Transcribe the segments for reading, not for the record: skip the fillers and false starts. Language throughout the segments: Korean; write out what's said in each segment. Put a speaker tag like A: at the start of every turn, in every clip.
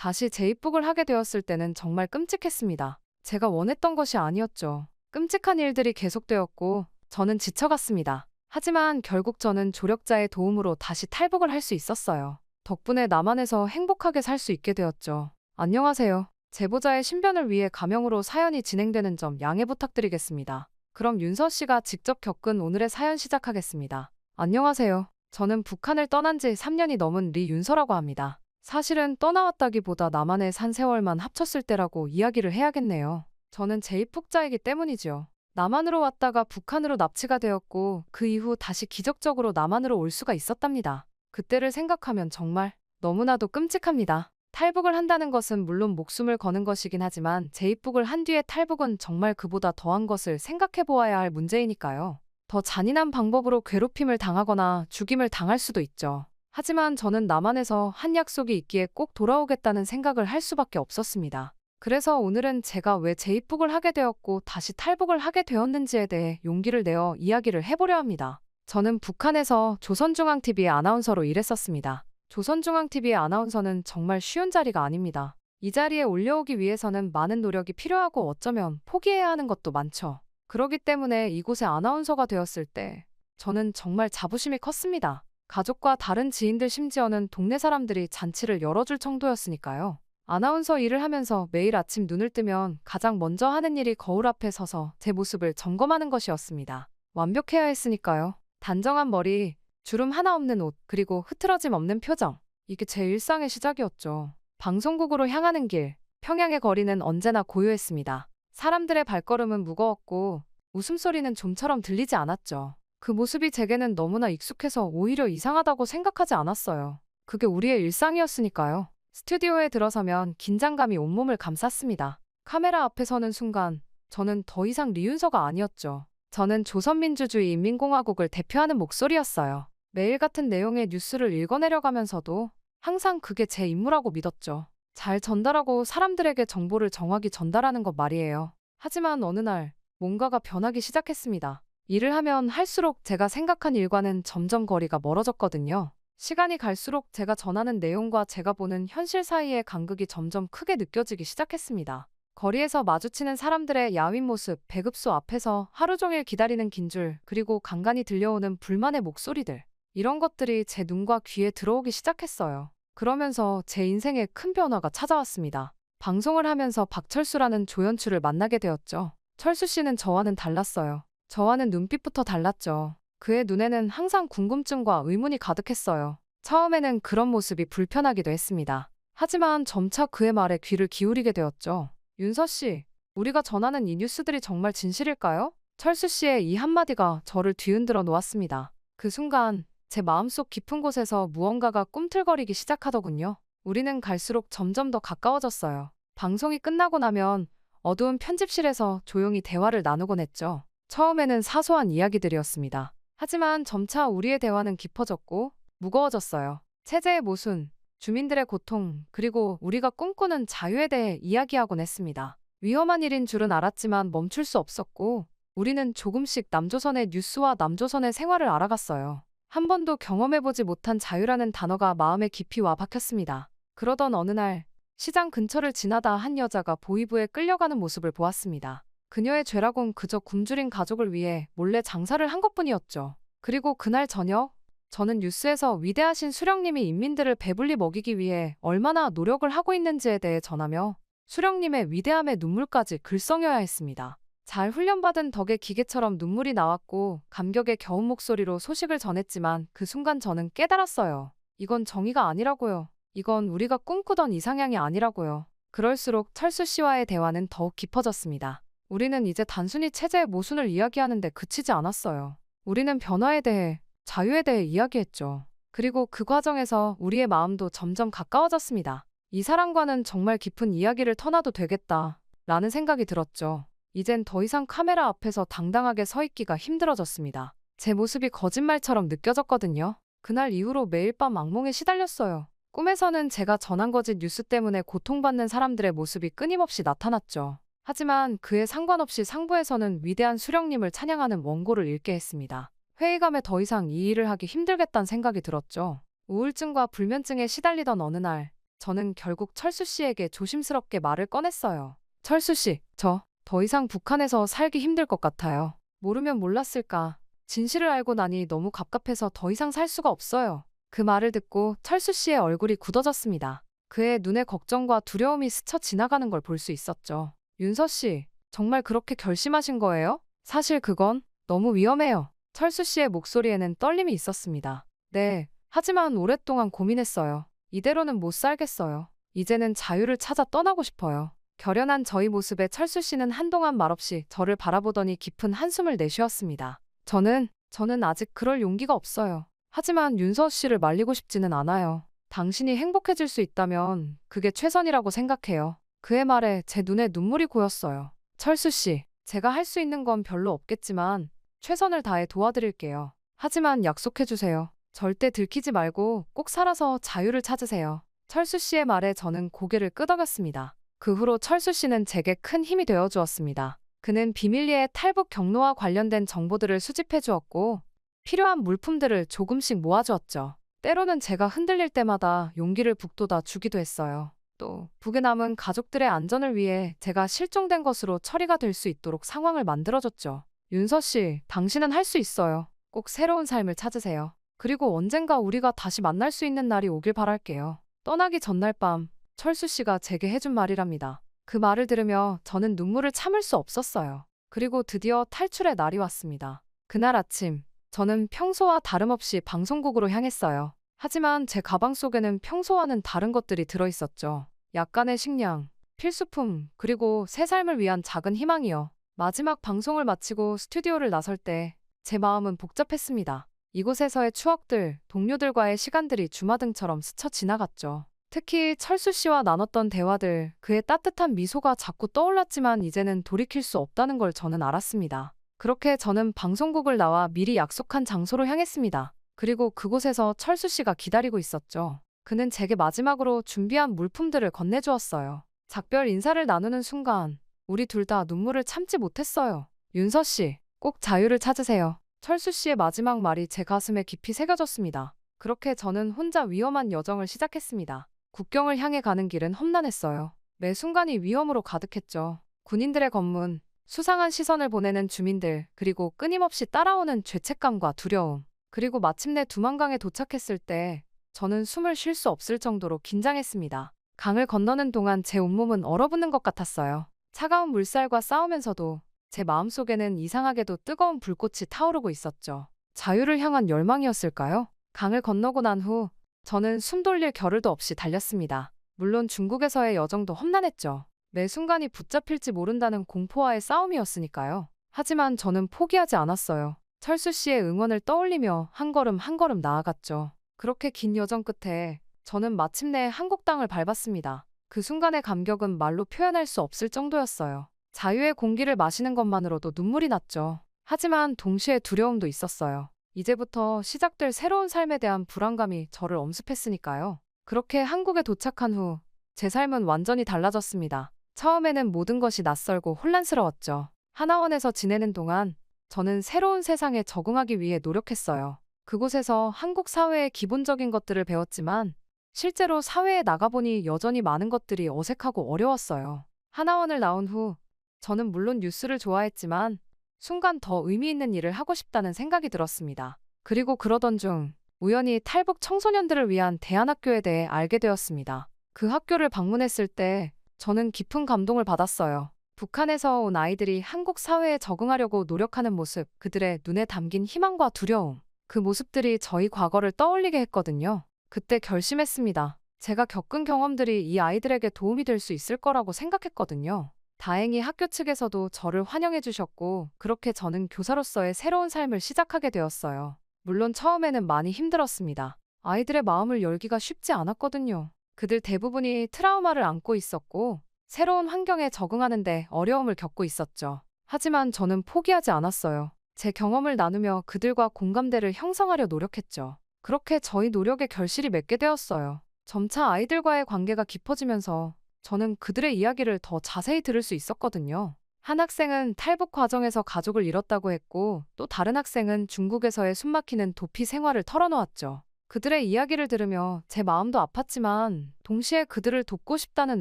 A: 다시 재입국을 하게 되었을 때는 정말 끔찍했습니다. 제가 원했던 것이 아니었죠. 끔찍한 일들이 계속되었고 저는 지쳐갔습니다. 하지만 결국 저는 조력자의 도움으로 다시 탈북을 할 수 있었어요. 덕분에 남한에서 행복하게 살 수 있게 되었죠. 안녕하세요. 제보자의 신변을 위해 가명으로 사연이 진행되는 점 양해 부탁드리겠습니다. 그럼 윤서 씨가 직접 겪은 오늘의 사연 시작하겠습니다. 안녕하세요. 저는 북한을 떠난 지 3년이 넘은 리윤서라고 합니다. 사실은 떠나왔다기보다 남한에 산 세월만 합쳤을 때라고 이야기를 해야겠네요. 저는 재입국자이기 때문이지요. 남한으로 왔다가 북한으로 납치가 되었고 그 이후 다시 기적적으로 남한으로 올 수가 있었답니다. 그때를 생각하면 정말 너무나도 끔찍합니다. 탈북을 한다는 것은 물론 목숨을 거는 것이긴 하지만 재입국을 한 뒤에 탈북은 정말 그보다 더한 것을 생각해 보아야 할 문제이니까요. 더 잔인한 방법으로 괴롭힘을 당하거나 죽임을 당할 수도 있죠. 하지만 저는 남한에서 한 약속이 있기에 꼭 돌아오겠다는 생각을 할 수밖에 없었습니다. 그래서 오늘은 제가 왜 재입국을 하게 되었고 다시 탈북을 하게 되었는지에 대해 용기를 내어 이야기를 해보려 합니다. 저는 북한에서 조선중앙TV의 아나운서로 일했었습니다. 조선중앙TV의 아나운서는 정말 쉬운 자리가 아닙니다. 이 자리에 올려오기 위해서는 많은 노력이 필요하고 어쩌면 포기해야 하는 것도 많죠. 그렇기 때문에 이곳에 아나운서가 되었을 때 저는 정말 자부심이 컸습니다. 가족과 다른 지인들 심지어는 동네 사람들이 잔치를 열어줄 정도였으니까요. 아나운서 일을 하면서 매일 아침 눈을 뜨면 가장 먼저 하는 일이 거울 앞에 서서 제 모습을 점검하는 것이었습니다. 완벽해야 했으니까요. 단정한 머리, 주름 하나 없는 옷, 그리고 흐트러짐 없는 표정. 이게 제 일상의 시작이었죠. 방송국으로 향하는 길, 평양의 거리는 언제나 고요했습니다. 사람들의 발걸음은 무거웠고 웃음소리는 좀처럼 들리지 않았죠. 그 모습이 제게는 너무나 익숙해서 오히려 이상하다고 생각하지 않았어요. 그게 우리의 일상이었으니까요. 스튜디오에 들어서면 긴장감이 온몸을 감쌌습니다. 카메라 앞에 서는 순간 저는 더 이상 리윤서가 아니었죠. 저는 조선민주주의 인민공화국을 대표하는 목소리였어요. 매일 같은 내용의 뉴스를 읽어내려가면서도 항상 그게 제 임무라고 믿었죠. 잘 전달하고 사람들에게 정보를 정확히 전달하는 것 말이에요. 하지만 어느 날 뭔가가 변하기 시작했습니다. 일을 하면 할수록 제가 생각한 일과는 점점 거리가 멀어졌거든요. 시간이 갈수록 제가 전하는 내용과 제가 보는 현실 사이의 간극이 점점 크게 느껴지기 시작했습니다. 거리에서 마주치는 사람들의 야윈 모습, 배급소 앞에서 하루 종일 기다리는 긴 줄, 그리고 간간히 들려오는 불만의 목소리들. 이런 것들이 제 눈과 귀에 들어오기 시작했어요. 그러면서 제 인생에 큰 변화가 찾아왔습니다. 방송을 하면서 박철수라는 조연출을 만나게 되었죠. 철수 씨는 저와는 달랐어요. 저와는 눈빛부터 달랐죠. 그의 눈에는 항상 궁금증과 의문이 가득했어요. 처음에는 그런 모습이 불편하기도 했습니다. 하지만 점차 그의 말에 귀를 기울이게 되었죠. 윤서 씨, 우리가 전하는 이 뉴스들이 정말 진실일까요? 철수 씨의 이 한마디가 저를 뒤흔들어 놓았습니다. 그 순간 제 마음속 깊은 곳에서 무언가가 꿈틀거리기 시작하더군요. 우리는 갈수록 점점 더 가까워졌어요. 방송이 끝나고 나면 어두운 편집실에서 조용히 대화를 나누곤 했죠. 처음에는 사소한 이야기들이었습니다. 하지만 점차 우리의 대화는 깊어졌고 무거워졌어요. 체제의 모순, 주민들의 고통, 그리고 우리가 꿈꾸는 자유에 대해 이야기하곤 했습니다. 위험한 일인 줄은 알았지만 멈출 수 없었고 우리는 조금씩 남조선의 뉴스와 남조선의 생활을 알아갔어요. 한 번도 경험해보지 못한 자유라는 단어가 마음에 깊이 와 박혔습니다. 그러던 어느 날 시장 근처를 지나다 한 여자가 보이부에 끌려가는 모습을 보았습니다. 그녀의 죄라곤 그저 굶주린 가족을 위해 몰래 장사를 한 것뿐이었죠. 그리고 그날 저녁 저는 뉴스에서 위대하신 수령님이 인민들을 배불리 먹이기 위해 얼마나 노력을 하고 있는지에 대해 전하며 수령님의 위대함의 눈물까지 글썽여야 했습니다. 잘 훈련받은 덕에 기계처럼 눈물이 나왔고 감격의 겨운 목소리로 소식을 전했지만 그 순간 저는 깨달았어요. 이건 정의가 아니라고요. 이건 우리가 꿈꾸던 이상향이 아니라고요. 그럴수록 철수 씨와의 대화는 더욱 깊어졌습니다. 우리는 이제 단순히 체제의 모순을 이야기하는데 그치지 않았어요. 우리는 변화에 대해, 자유에 대해 이야기했죠. 그리고 그 과정에서 우리의 마음도 점점 가까워졌습니다. 이 사람과는 정말 깊은 이야기를 터놔도 되겠다 라는 생각이 들었죠. 이젠 더 이상 카메라 앞에서 당당하게 서 있기가 힘들어졌습니다. 제 모습이 거짓말처럼 느껴졌거든요. 그날 이후로 매일 밤 악몽에 시달렸어요. 꿈에서는 제가 전한 거짓 뉴스 때문에 고통받는 사람들의 모습이 끊임없이 나타났죠. 하지만 그에 상관없이 상부에서는 위대한 수령님을 찬양하는 원고를 읽게 했습니다. 회의감에 더 이상 이 일을 하기 힘들겠다는 생각이 들었죠. 우울증과 불면증에 시달리던 어느 날 저는 결국 철수 씨에게 조심스럽게 말을 꺼냈어요. 철수 씨, 저 더 이상 북한에서 살기 힘들 것 같아요. 모르면 몰랐을까. 진실을 알고 나니 너무 갑갑해서 더 이상 살 수가 없어요. 그 말을 듣고 철수 씨의 얼굴이 굳어졌습니다. 그의 눈에 걱정과 두려움이 스쳐 지나가는 걸 볼 수 있었죠. 윤서 씨, 정말 그렇게 결심하신 거예요? 사실 그건 너무 위험해요. 철수 씨의 목소리에는 떨림이 있었습니다. 네, 하지만 오랫동안 고민했어요. 이대로는 못 살겠어요. 이제는 자유를 찾아 떠나고 싶어요. 결연한 저희 모습에 철수 씨는 한동안 말없이 저를 바라보더니 깊은 한숨을 내쉬었습니다. 저는 아직 그럴 용기가 없어요. 하지만 윤서 씨를 말리고 싶지는 않아요. 당신이 행복해질 수 있다면 그게 최선이라고 생각해요. 그의 말에 제 눈에 눈물이 고였어요. 철수 씨, 제가 할 수 있는 건 별로 없겠지만 최선을 다해 도와드릴게요. 하지만 약속해주세요. 절대 들키지 말고 꼭 살아서 자유를 찾으세요. 철수 씨의 말에 저는 고개를 끄덕였습니다. 그 후로 철수 씨는 제게 큰 힘이 되어 주었습니다. 그는 비밀리에 탈북 경로와 관련된 정보들을 수집해 주었고 필요한 물품들을 조금씩 모아주었죠. 때로는 제가 흔들릴 때마다 용기를 북돋아 주기도 했어요. 또 북에 남은 가족들의 안전을 위해 제가 실종된 것으로 처리가 될 수 있도록 상황을 만들어줬죠. 윤서 씨, 당신은 할 수 있어요. 꼭 새로운 삶을 찾으세요. 그리고 언젠가 우리가 다시 만날 수 있는 날이 오길 바랄게요. 떠나기 전날 밤 철수 씨가 제게 해준 말이랍니다. 그 말을 들으며 저는 눈물을 참을 수 없었어요. 그리고 드디어 탈출의 날이 왔습니다. 그날 아침, 저는 평소와 다름없이 방송국으로 향했어요. 하지만 제 가방 속에는 평소와는 다른 것들이 들어있었죠. 약간의 식량, 필수품, 그리고 새 삶을 위한 작은 희망이요. 마지막 방송을 마치고 스튜디오를 나설 때 제 마음은 복잡했습니다. 이곳에서의 추억들, 동료들과의 시간들이 주마등처럼 스쳐 지나갔죠. 특히 철수 씨와 나눴던 대화들, 그의 따뜻한 미소가 자꾸 떠올랐지만 이제는 돌이킬 수 없다는 걸 저는 알았습니다. 그렇게 저는 방송국을 나와 미리 약속한 장소로 향했습니다. 그리고 그곳에서 철수 씨가 기다리고 있었죠. 그는 제게 마지막으로 준비한 물품들을 건네주었어요. 작별 인사를 나누는 순간 우리 둘 다 눈물을 참지 못했어요. 윤서 씨, 꼭 자유를 찾으세요. 철수 씨의 마지막 말이 제 가슴에 깊이 새겨졌습니다. 그렇게 저는 혼자 위험한 여정을 시작했습니다. 국경을 향해 가는 길은 험난했어요. 매 순간이 위험으로 가득했죠. 군인들의 검문, 수상한 시선을 보내는 주민들, 그리고 끊임없이 따라오는 죄책감과 두려움. 그리고 마침내 두만강에 도착했을 때 저는 숨을 쉴 수 없을 정도로 긴장했습니다. 강을 건너는 동안 제 온몸은 얼어붙는 것 같았어요. 차가운 물살과 싸우면서도 제 마음속에는 이상하게도 뜨거운 불꽃이 타오르고 있었죠. 자유를 향한 열망이었을까요? 강을 건너고 난 후 저는 숨 돌릴 겨를도 없이 달렸습니다. 물론 중국에서의 여정도 험난했죠. 매 순간이 붙잡힐지 모른다는 공포와의 싸움이었으니까요. 하지만 저는 포기하지 않았어요. 철수 씨의 응원을 떠올리며 한 걸음 한 걸음 나아갔죠. 그렇게 긴 여정 끝에 저는 마침내 한국 땅을 밟았습니다. 그 순간의 감격은 말로 표현할 수 없을 정도였어요. 자유의 공기를 마시는 것만으로도 눈물이 났죠. 하지만 동시에 두려움도 있었어요. 이제부터 시작될 새로운 삶에 대한 불안감이 저를 엄습했으니까요. 그렇게 한국에 도착한 후 제 삶은 완전히 달라졌습니다. 처음에는 모든 것이 낯설고 혼란스러웠죠. 하나원에서 지내는 동안 저는 새로운 세상에 적응하기 위해 노력했어요. 그곳에서 한국 사회의 기본적인 것들을 배웠지만 실제로 사회에 나가보니 여전히 많은 것들이 어색하고 어려웠어요. 하나원을 나온 후 저는 물론 뉴스를 좋아했지만 순간 더 의미 있는 일을 하고 싶다는 생각이 들었습니다. 그리고 그러던 중 우연히 탈북 청소년들을 위한 대안학교에 대해 알게 되었습니다. 그 학교를 방문했을 때 저는 깊은 감동을 받았어요. 북한에서 온 아이들이 한국 사회에 적응하려고 노력하는 모습, 그들의 눈에 담긴 희망과 두려움, 그 모습들이 저희 과거를 떠올리게 했거든요. 그때 결심했습니다. 제가 겪은 경험들이 이 아이들에게 도움이 될 수 있을 거라고 생각했거든요. 다행히 학교 측에서도 저를 환영해 주셨고 그렇게 저는 교사로서의 새로운 삶을 시작하게 되었어요. 물론 처음에는 많이 힘들었습니다. 아이들의 마음을 열기가 쉽지 않았거든요. 그들 대부분이 트라우마를 안고 있었고 새로운 환경에 적응하는 데 어려움을 겪고 있었죠. 하지만 저는 포기하지 않았어요. 제 경험을 나누며 그들과 공감대를 형성하려 노력했죠. 그렇게 저희 노력의 결실이 맺게 되었어요. 점차 아이들과의 관계가 깊어지면서 저는 그들의 이야기를 더 자세히 들을 수 있었거든요. 한 학생은 탈북 과정에서 가족을 잃었다고 했고 또 다른 학생은 중국에서의 숨막히는 도피 생활을 털어놓았죠. 그들의 이야기를 들으며 제 마음도 아팠지만 동시에 그들을 돕고 싶다는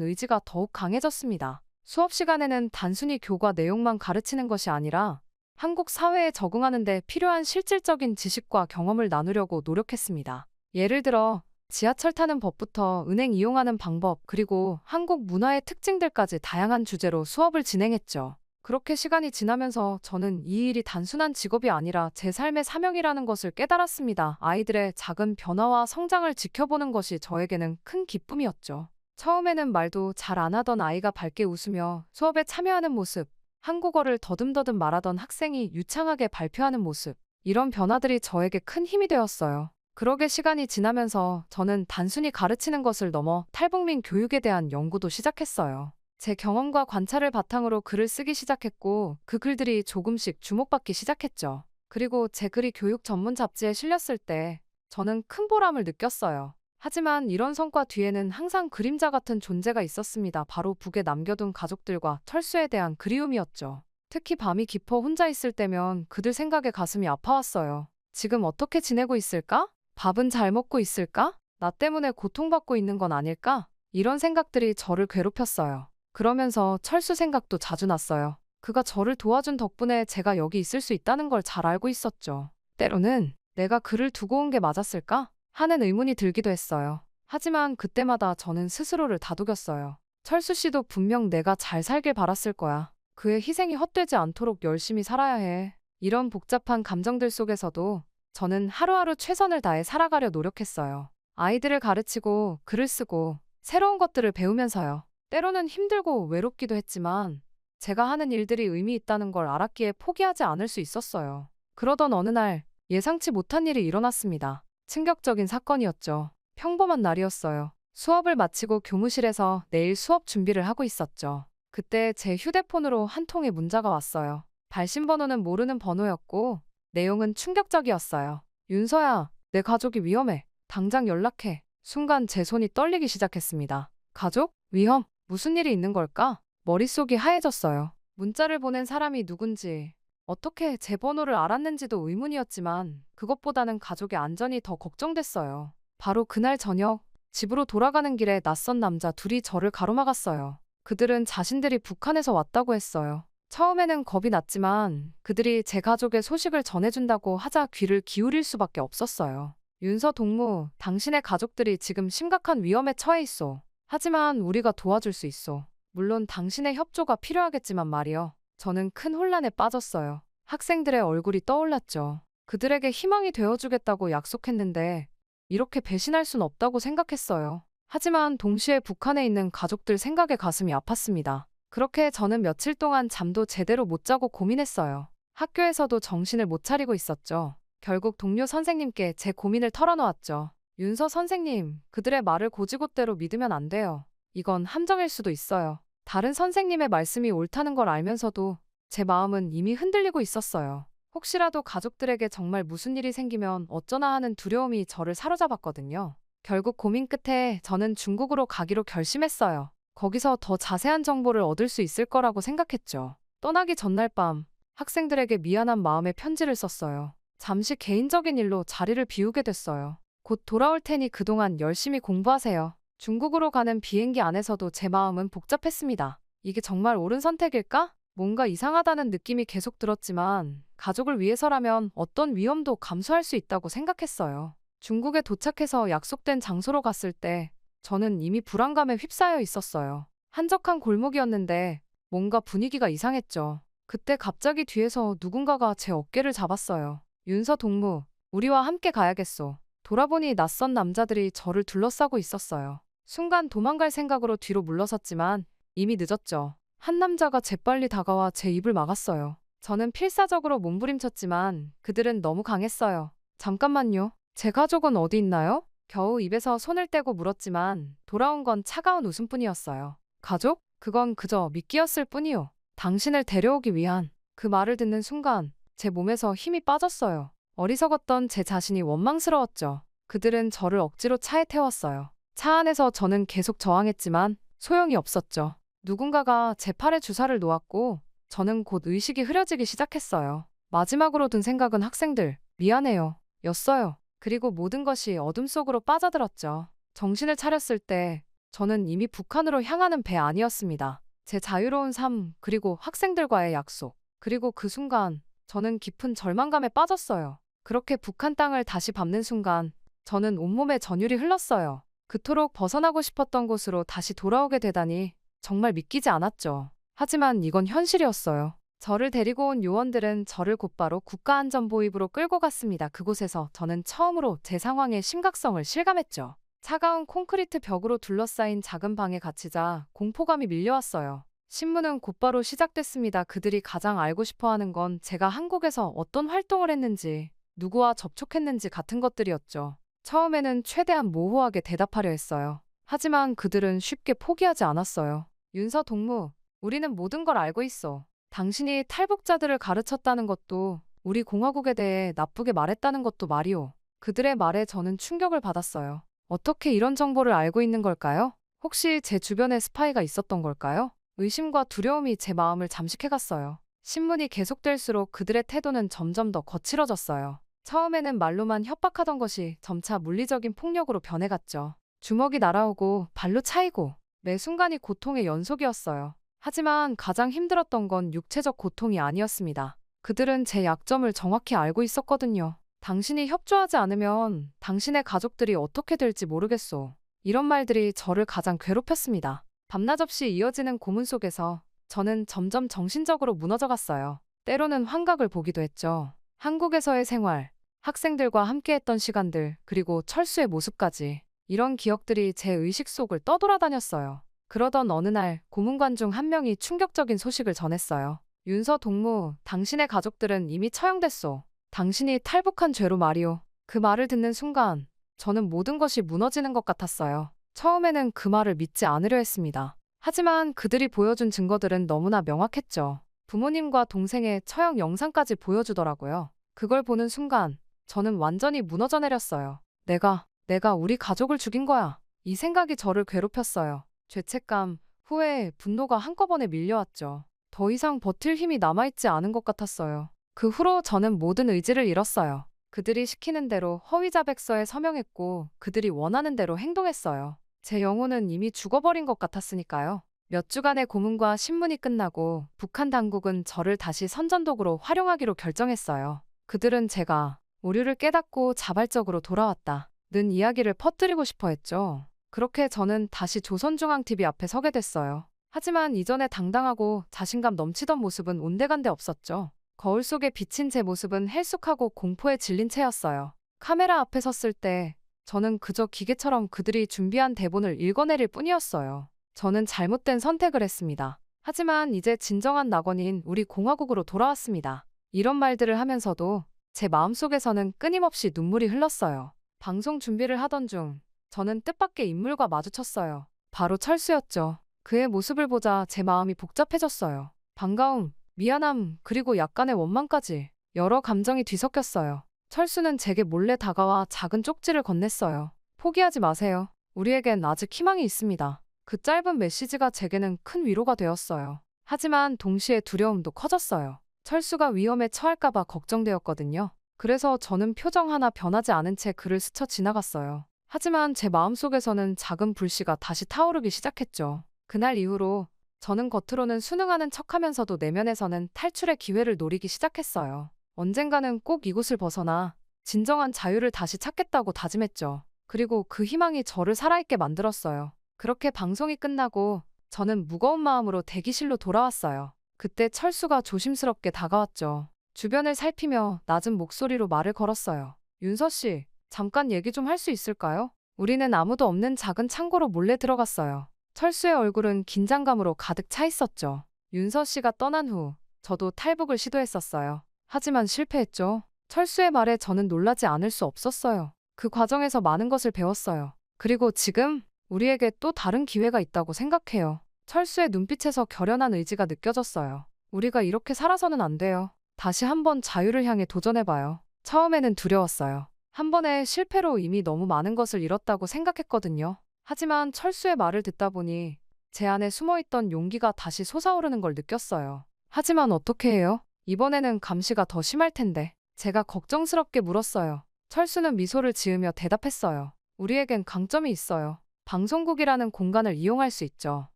A: 의지가 더욱 강해졌습니다. 수업 시간에는 단순히 교과 내용만 가르치는 것이 아니라 한국 사회에 적응하는 데 필요한 실질적인 지식과 경험을 나누려고 노력했습니다. 예를 들어 지하철 타는 법부터 은행 이용하는 방법, 그리고 한국 문화의 특징들까지 다양한 주제로 수업을 진행했죠. 그렇게 시간이 지나면서 저는 이 일이 단순한 직업이 아니라 제 삶의 사명이라는 것을 깨달았습니다. 아이들의 작은 변화와 성장을 지켜보는 것이 저에게는 큰 기쁨이었죠. 처음에는 말도 잘 안 하던 아이가 밝게 웃으며 수업에 참여하는 모습, 한국어를 더듬더듬 말하던 학생이 유창하게 발표하는 모습, 이런 변화들이 저에게 큰 힘이 되었어요. 그러게 시간이 지나면서 저는 단순히 가르치는 것을 넘어 탈북민 교육에 대한 연구도 시작했어요. 제 경험과 관찰을 바탕으로 글을 쓰기 시작했고 그 글들이 조금씩 주목받기 시작했죠. 그리고 제 글이 교육 전문 잡지에 실렸을 때 저는 큰 보람을 느꼈어요. 하지만 이런 성과 뒤에는 항상 그림자 같은 존재가 있었습니다. 바로 북에 남겨둔 가족들과 철수에 대한 그리움이었죠. 특히 밤이 깊어 혼자 있을 때면 그들 생각에 가슴이 아파왔어요. 지금 어떻게 지내고 있을까? 밥은 잘 먹고 있을까? 나 때문에 고통받고 있는 건 아닐까? 이런 생각들이 저를 괴롭혔어요. 그러면서 철수 생각도 자주 났어요. 그가 저를 도와준 덕분에 제가 여기 있을 수 있다는 걸 잘 알고 있었죠. 때로는 내가 그를 두고 온 게 맞았을까? 하는 의문이 들기도 했어요. 하지만 그때마다 저는 스스로를 다독였어요. 철수 씨도 분명 내가 잘 살길 바랐을 거야. 그의 희생이 헛되지 않도록 열심히 살아야 해. 이런 복잡한 감정들 속에서도 저는 하루하루 최선을 다해 살아가려 노력했어요. 아이들을 가르치고 글을 쓰고 새로운 것들을 배우면서요. 때로는 힘들고 외롭기도 했지만 제가 하는 일들이 의미 있다는 걸 알았기에 포기하지 않을 수 있었어요. 그러던 어느 날 예상치 못한 일이 일어났습니다. 충격적인 사건이었죠. 평범한 날이었어요. 수업을 마치고 교무실에서 내일 수업 준비를 하고 있었죠. 그때 제 휴대폰으로 한 통의 문자가 왔어요. 발신 번호는 모르는 번호였고 내용은 충격적이었어요. 윤서야, 내 가족이 위험해. 당장 연락해. 순간 제 손이 떨리기 시작했습니다. 가족? 위험? 무슨 일이 있는 걸까? 머릿속이 하얘졌어요. 문자를 보낸 사람이 누군지, 어떻게 제 번호를 알았는지도 의문이었지만 그것보다는 가족의 안전이 더 걱정됐어요. 바로 그날 저녁, 집으로 돌아가는 길에 낯선 남자 둘이 저를 가로막았어요. 그들은 자신들이 북한에서 왔다고 했어요. 처음에는 겁이 났지만 그들이 제 가족의 소식을 전해준다고 하자 귀를 기울일 수밖에 없었어요. 윤서 동무, 당신의 가족들이 지금 심각한 위험에 처해 있어. 하지만 우리가 도와줄 수 있어. 물론 당신의 협조가 필요하겠지만 말이요. 저는 큰 혼란에 빠졌어요. 학생들의 얼굴이 떠올랐죠. 그들에게 희망이 되어주겠다고 약속했는데 이렇게 배신할 순 없다고 생각했어요. 하지만 동시에 북한에 있는 가족들 생각에 가슴이 아팠습니다. 그렇게 저는 며칠 동안 잠도 제대로 못 자고 고민했어요. 학교에서도 정신을 못 차리고 있었죠. 결국 동료 선생님께 제 고민을 털어놓았죠. 윤서 선생님, 그들의 말을 고지고대로 믿으면 안 돼요. 이건 함정일 수도 있어요. 다른 선생님의 말씀이 옳다는 걸 알면서도 제 마음은 이미 흔들리고 있었어요. 혹시라도 가족들에게 정말 무슨 일이 생기면 어쩌나 하는 두려움이 저를 사로잡았거든요. 결국 고민 끝에 저는 중국으로 가기로 결심했어요. 거기서 더 자세한 정보를 얻을 수 있을 거라고 생각했죠. 떠나기 전날 밤, 학생들에게 미안한 마음의 편지를 썼어요. 잠시 개인적인 일로 자리를 비우게 됐어요. 곧 돌아올 테니 그동안 열심히 공부하세요. 중국으로 가는 비행기 안에서도 제 마음은 복잡했습니다. 이게 정말 옳은 선택일까? 뭔가 이상하다는 느낌이 계속 들었지만 가족을 위해서라면 어떤 위험도 감수할 수 있다고 생각했어요. 중국에 도착해서 약속된 장소로 갔을 때 저는 이미 불안감에 휩싸여 있었어요. 한적한 골목이었는데 뭔가 분위기가 이상했죠. 그때 갑자기 뒤에서 누군가가 제 어깨를 잡았어요. 윤서 동무, 우리와 함께 가야겠소. 돌아보니 낯선 남자들이 저를 둘러싸고 있었어요. 순간 도망갈 생각으로 뒤로 물러섰지만 이미 늦었죠. 한 남자가 재빨리 다가와 제 입을 막았어요. 저는 필사적으로 몸부림쳤지만 그들은 너무 강했어요. 잠깐만요. 제 가족은 어디 있나요? 겨우 입에서 손을 떼고 물었지만 돌아온 건 차가운 웃음뿐이었어요. 가족? 그건 그저 미끼였을 뿐이요. 당신을 데려오기 위한. 그 말을 듣는 순간 제 몸에서 힘이 빠졌어요. 어리석었던 제 자신이 원망스러웠죠. 그들은 저를 억지로 차에 태웠어요. 차 안에서 저는 계속 저항했지만 소용이 없었죠. 누군가가 제 팔에 주사를 놓았고 저는 곧 의식이 흐려지기 시작했어요. 마지막으로 든 생각은 학생들, 미안해요. 였어요. 그리고 모든 것이 어둠 속으로 빠져들었죠. 정신을 차렸을 때 저는 이미 북한으로 향하는 배 안이었습니다. 제 자유로운 삶, 그리고 학생들과의 약속, 그리고 그 순간 저는 깊은 절망감에 빠졌어요. 그렇게 북한 땅을 다시 밟는 순간 저는 온몸에 전율이 흘렀어요. 그토록 벗어나고 싶었던 곳으로 다시 돌아오게 되다니 정말 믿기지 않았죠. 하지만 이건 현실이었어요. 저를 데리고 온 요원들은 저를 곧바로 국가안전보위부로 끌고 갔습니다. 그곳에서 저는 처음으로 제 상황의 심각성을 실감했죠. 차가운 콘크리트 벽으로 둘러싸인 작은 방에 갇히자 공포감이 밀려왔어요. 신문은 곧바로 시작됐습니다. 그들이 가장 알고 싶어 하는 건 제가 한국에서 어떤 활동을 했는지, 누구와 접촉했는지 같은 것들이었죠. 처음에는 최대한 모호하게 대답하려 했어요. 하지만 그들은 쉽게 포기하지 않았어요. 윤서 동무, 우리는 모든 걸 알고 있어. 당신이 탈북자들을 가르쳤다는 것도, 우리 공화국에 대해 나쁘게 말했다는 것도 말이오. 그들의 말에 저는 충격을 받았어요. 어떻게 이런 정보를 알고 있는 걸까요? 혹시 제 주변에 스파이가 있었던 걸까요? 의심과 두려움이 제 마음을 잠식해갔어요. 신문이 계속될수록 그들의 태도는 점점 더 거칠어졌어요. 처음에는 말로만 협박하던 것이 점차 물리적인 폭력으로 변해갔죠. 주먹이 날아오고 발로 차이고 매 순간이 고통의 연속이었어요. 하지만 가장 힘들었던 건 육체적 고통이 아니었습니다. 그들은 제 약점을 정확히 알고 있었거든요. 당신이 협조하지 않으면 당신의 가족들이 어떻게 될지 모르겠소. 이런 말들이 저를 가장 괴롭혔습니다. 밤낮 없이 이어지는 고문 속에서 저는 점점 정신적으로 무너져갔어요. 때로는 환각을 보기도 했죠. 한국에서의 생활, 학생들과 함께했던 시간들, 그리고 철수의 모습까지. 이런 기억들이 제 의식 속을 떠돌아다녔어요. 그러던 어느 날 고문관 중 한 명이 충격적인 소식을 전했어요. 윤서 동무, 당신의 가족들은 이미 처형됐소. 당신이 탈북한 죄로 말이오. 그 말을 듣는 순간 저는 모든 것이 무너지는 것 같았어요. 처음에는 그 말을 믿지 않으려 했습니다. 하지만 그들이 보여준 증거들은 너무나 명확했죠. 부모님과 동생의 처형 영상까지 보여주더라고요. 그걸 보는 순간 저는 완전히 무너져 내렸어요. 내가 우리 가족을 죽인 거야. 이 생각이 저를 괴롭혔어요. 죄책감, 후회, 분노가 한꺼번에 밀려왔죠. 더 이상 버틸 힘이 남아있지 않은 것 같았어요. 그 후로 저는 모든 의지를 잃었어요. 그들이 시키는 대로 허위자백서에 서명했고 그들이 원하는 대로 행동했어요. 제 영혼은 이미 죽어버린 것 같았으니까요. 몇 주간의 고문과 신문이 끝나고 북한 당국은 저를 다시 선전독으로 활용하기로 결정했어요. 그들은 제가 오류를 깨닫고 자발적으로 돌아왔다는 이야기를 퍼뜨리고 싶어 했죠. 그렇게 저는 다시 조선중앙TV 앞에 서게 됐어요. 하지만 이전에 당당하고 자신감 넘치던 모습은 온데간데 없었죠. 거울 속에 비친 제 모습은 헬쑥하고 공포에 질린 채였어요. 카메라 앞에 섰을 때 저는 그저 기계처럼 그들이 준비한 대본을 읽어내릴 뿐이었어요. 저는 잘못된 선택을 했습니다. 하지만 이제 진정한 낙원인 우리 공화국으로 돌아왔습니다. 이런 말들을 하면서도 제 마음속에서는 끊임없이 눈물이 흘렀어요. 방송 준비를 하던 중 저는 뜻밖의 인물과 마주쳤어요. 바로 철수였죠. 그의 모습을 보자 제 마음이 복잡해졌어요. 반가움, 미안함, 그리고 약간의 원망까지 여러 감정이 뒤섞였어요. 철수는 제게 몰래 다가와 작은 쪽지를 건넸어요. 포기하지 마세요. 우리에겐 아직 희망이 있습니다. 그 짧은 메시지가 제게는 큰 위로가 되었어요. 하지만 동시에 두려움도 커졌어요. 철수가 위험에 처할까봐 걱정되었거든요. 그래서 저는 표정 하나 변하지 않은 채 그를 스쳐 지나갔어요. 하지만 제 마음속에서는 작은 불씨가 다시 타오르기 시작했죠. 그날 이후로 저는 겉으로는 순응하는 척하면서도 내면에서는 탈출의 기회를 노리기 시작했어요. 언젠가는 꼭 이곳을 벗어나 진정한 자유를 다시 찾겠다고 다짐했죠. 그리고 그 희망이 저를 살아있게 만들었어요. 그렇게 방송이 끝나고 저는 무거운 마음으로 대기실로 돌아왔어요. 그때 철수가 조심스럽게 다가왔죠. 주변을 살피며 낮은 목소리로 말을 걸었어요. 윤서 씨, 잠깐 얘기 좀 할 수 있을까요? 우리는 아무도 없는 작은 창고로 몰래 들어갔어요. 철수의 얼굴은 긴장감으로 가득 차 있었죠. 윤서 씨가 떠난 후 저도 탈북을 시도했었어요. 하지만 실패했죠. 철수의 말에 저는 놀라지 않을 수 없었어요. 그 과정에서 많은 것을 배웠어요. 그리고 지금 우리에게 또 다른 기회가 있다고 생각해요. 철수의 눈빛에서 결연한 의지가 느껴졌어요. 우리가 이렇게 살아서는 안 돼요. 다시 한번 자유를 향해 도전해봐요. 처음에는 두려웠어요. 한 번의 실패로 이미 너무 많은 것을 잃었다고 생각했거든요. 하지만 철수의 말을 듣다 보니 제 안에 숨어있던 용기가 다시 솟아오르는 걸 느꼈어요. 하지만 어떻게 해요? 이번에는 감시가 더 심할 텐데. 제가 걱정스럽게 물었어요. 철수는 미소를 지으며 대답했어요. 우리에겐 강점이 있어요. 방송국이라는 공간을 이용할 수 있죠.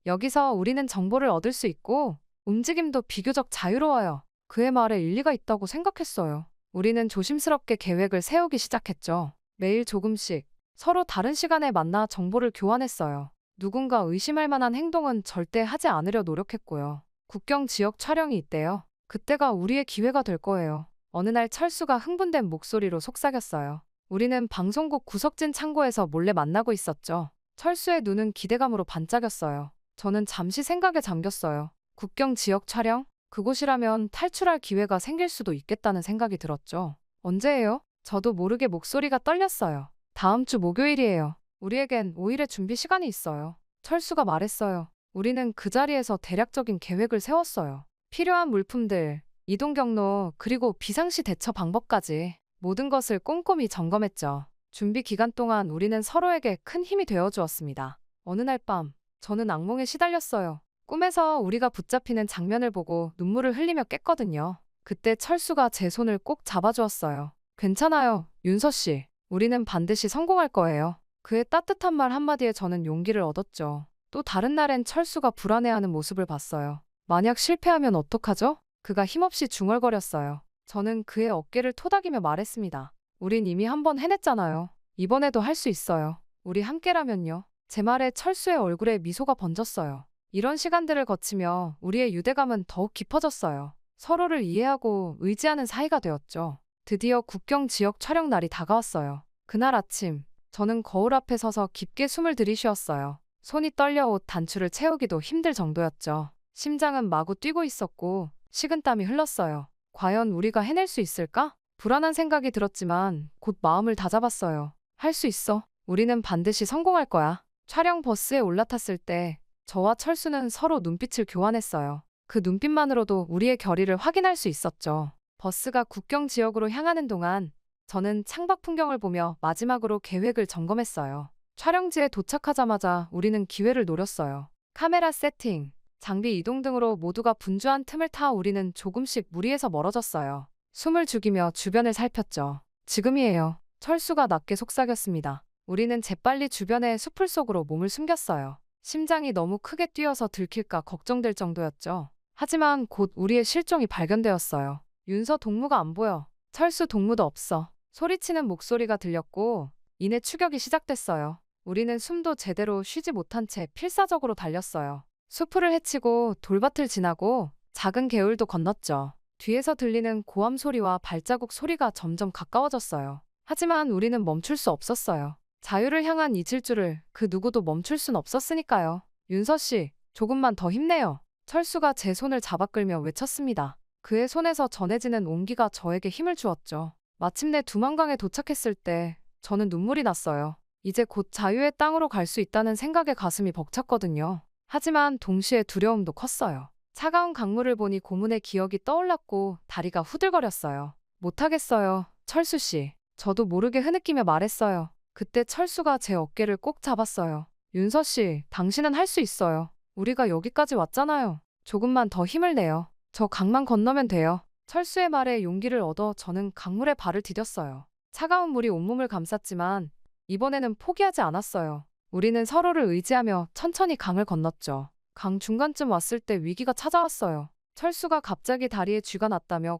A: 여기서 우리는 정보를 얻을 수 있고 움직임도 비교적 자유로워요. 그의 말에 일리가 있다고 생각했어요. 우리는 조심스럽게 계획을 세우기 시작했죠. 매일 조금씩 서로 다른 시간에 만나 정보를 교환했어요. 누군가 의심할 만한 행동은 절대 하지 않으려 노력했고요. 국경 지역 촬영이 있대요. 그때가 우리의 기회가 될 거예요. 어느 날 철수가 흥분된 목소리로 속삭였어요. 우리는 방송국 구석진 창고에서 몰래 만나고 있었죠. 철수의 눈은 기대감으로 반짝였어요. 저는 잠시 생각에 잠겼어요. 국경 지역 촬영? 그곳이라면 탈출할 기회가 생길 수도 있겠다는 생각이 들었죠. 언제예요? 저도 모르게 목소리가 떨렸어요. 다음 주 목요일이에요. 우리에겐 5일의 준비 시간이 있어요. 철수가 말했어요. 우리는 그 자리에서 대략적인 계획을 세웠어요. 필요한 물품들, 이동 경로, 그리고 비상시 대처 방법까지 모든 것을 꼼꼼히 점검했죠. 준비 기간 동안 우리는 서로에게 큰 힘이 되어 주었습니다. 어느 날 밤, 저는 악몽에 시달렸어요. 꿈에서 우리가 붙잡히는 장면을 보고 눈물을 흘리며 깼거든요. 그때 철수가 제 손을 꼭 잡아주었어요. 괜찮아요, 윤서 씨. 우리는 반드시 성공할 거예요. 그의 따뜻한 말 한마디에 저는 용기를 얻었죠. 또 다른 날엔 철수가 불안해하는 모습을 봤어요. 만약 실패하면 어떡하죠? 그가 힘없이 중얼거렸어요. 저는 그의 어깨를 토닥이며 말했습니다. 우린 이미 한 번 해냈잖아요. 이번에도 할 수 있어요. 우리 함께라면요. 제 말에 철수의 얼굴에 미소가 번졌어요. 이런 시간들을 거치며 우리의 유대감은 더욱 깊어졌어요. 서로를 이해하고 의지하는 사이가 되었죠. 드디어 국경 지역 촬영 날이 다가왔어요. 그날 아침, 저는 거울 앞에 서서 깊게 숨을 들이쉬었어요. 손이 떨려 옷 단추를 채우기도 힘들 정도였죠. 심장은 마구 뛰고 있었고 식은땀이 흘렀어요. 과연 우리가 해낼 수 있을까? 불안한 생각이 들었지만 곧 마음을 다잡았어요. 할 수 있어. 우리는 반드시 성공할 거야. 촬영 버스에 올라탔을 때 저와 철수는 서로 눈빛을 교환했어요. 그 눈빛만으로도 우리의 결의를 확인할 수 있었죠. 버스가 국경 지역으로 향하는 동안 저는 창밖 풍경을 보며 마지막으로 계획을 점검했어요. 촬영지에 도착하자마자 우리는 기회를 노렸어요. 카메라 세팅, 장비 이동 등으로 모두가 분주한 틈을 타 우리는 조금씩 무리에서 멀어졌어요. 숨을 죽이며 주변을 살폈죠. 지금이에요. 철수가 낮게 속삭였습니다. 우리는 재빨리 주변의 수풀 속으로 몸을 숨겼어요. 심장이 너무 크게 뛰어서 들킬까 걱정될 정도였죠. 하지만 곧 우리의 실종이 발견되었어요. 윤서 동무가 안 보여. 철수 동무도 없어. 소리치는 목소리가 들렸고 이내 추격이 시작됐어요. 우리는 숨도 제대로 쉬지 못한 채 필사적으로 달렸어요. 수풀을 헤치고 돌밭을 지나고 작은 개울도 건넜죠. 뒤에서 들리는 고함 소리와 발자국 소리가 점점 가까워졌어요. 하지만 우리는 멈출 수 없었어요. 자유를 향한 이 질주를 그 누구도 멈출 순 없었으니까요. 윤서 씨, 조금만 더 힘내요. 철수가 제 손을 잡아 끌며 외쳤습니다. 그의 손에서 전해지는 온기가 저에게 힘을 주었죠. 마침내 두만강에 도착했을 때 저는 눈물이 났어요. 이제 곧 자유의 땅으로 갈 수 있다는 생각에 가슴이 벅찼거든요. 하지만 동시에 두려움도 컸어요. 차가운 강물을 보니 고문의 기억이 떠올랐고 다리가 후들거렸어요. 못하겠어요, 철수 씨. 저도 모르게 흐느끼며 말했어요. 그때 철수가 제 어깨를 꼭 잡았어요. 윤서 씨, 당신은 할 수 있어요. 우리가 여기까지 왔잖아요. 조금만 더 힘을 내요. 저 강만 건너면 돼요. 철수의 말에 용기를 얻어 저는 강물에 발을 디뎠어요. 차가운 물이 온몸을 감쌌지만 이번에는 포기하지 않았어요. 우리는 서로를 의지하며 천천히 강을 건넜죠. 강 중간쯤 왔을 때 위기가 찾아왔어요. 철수가 갑자기 다리에 쥐가 났다며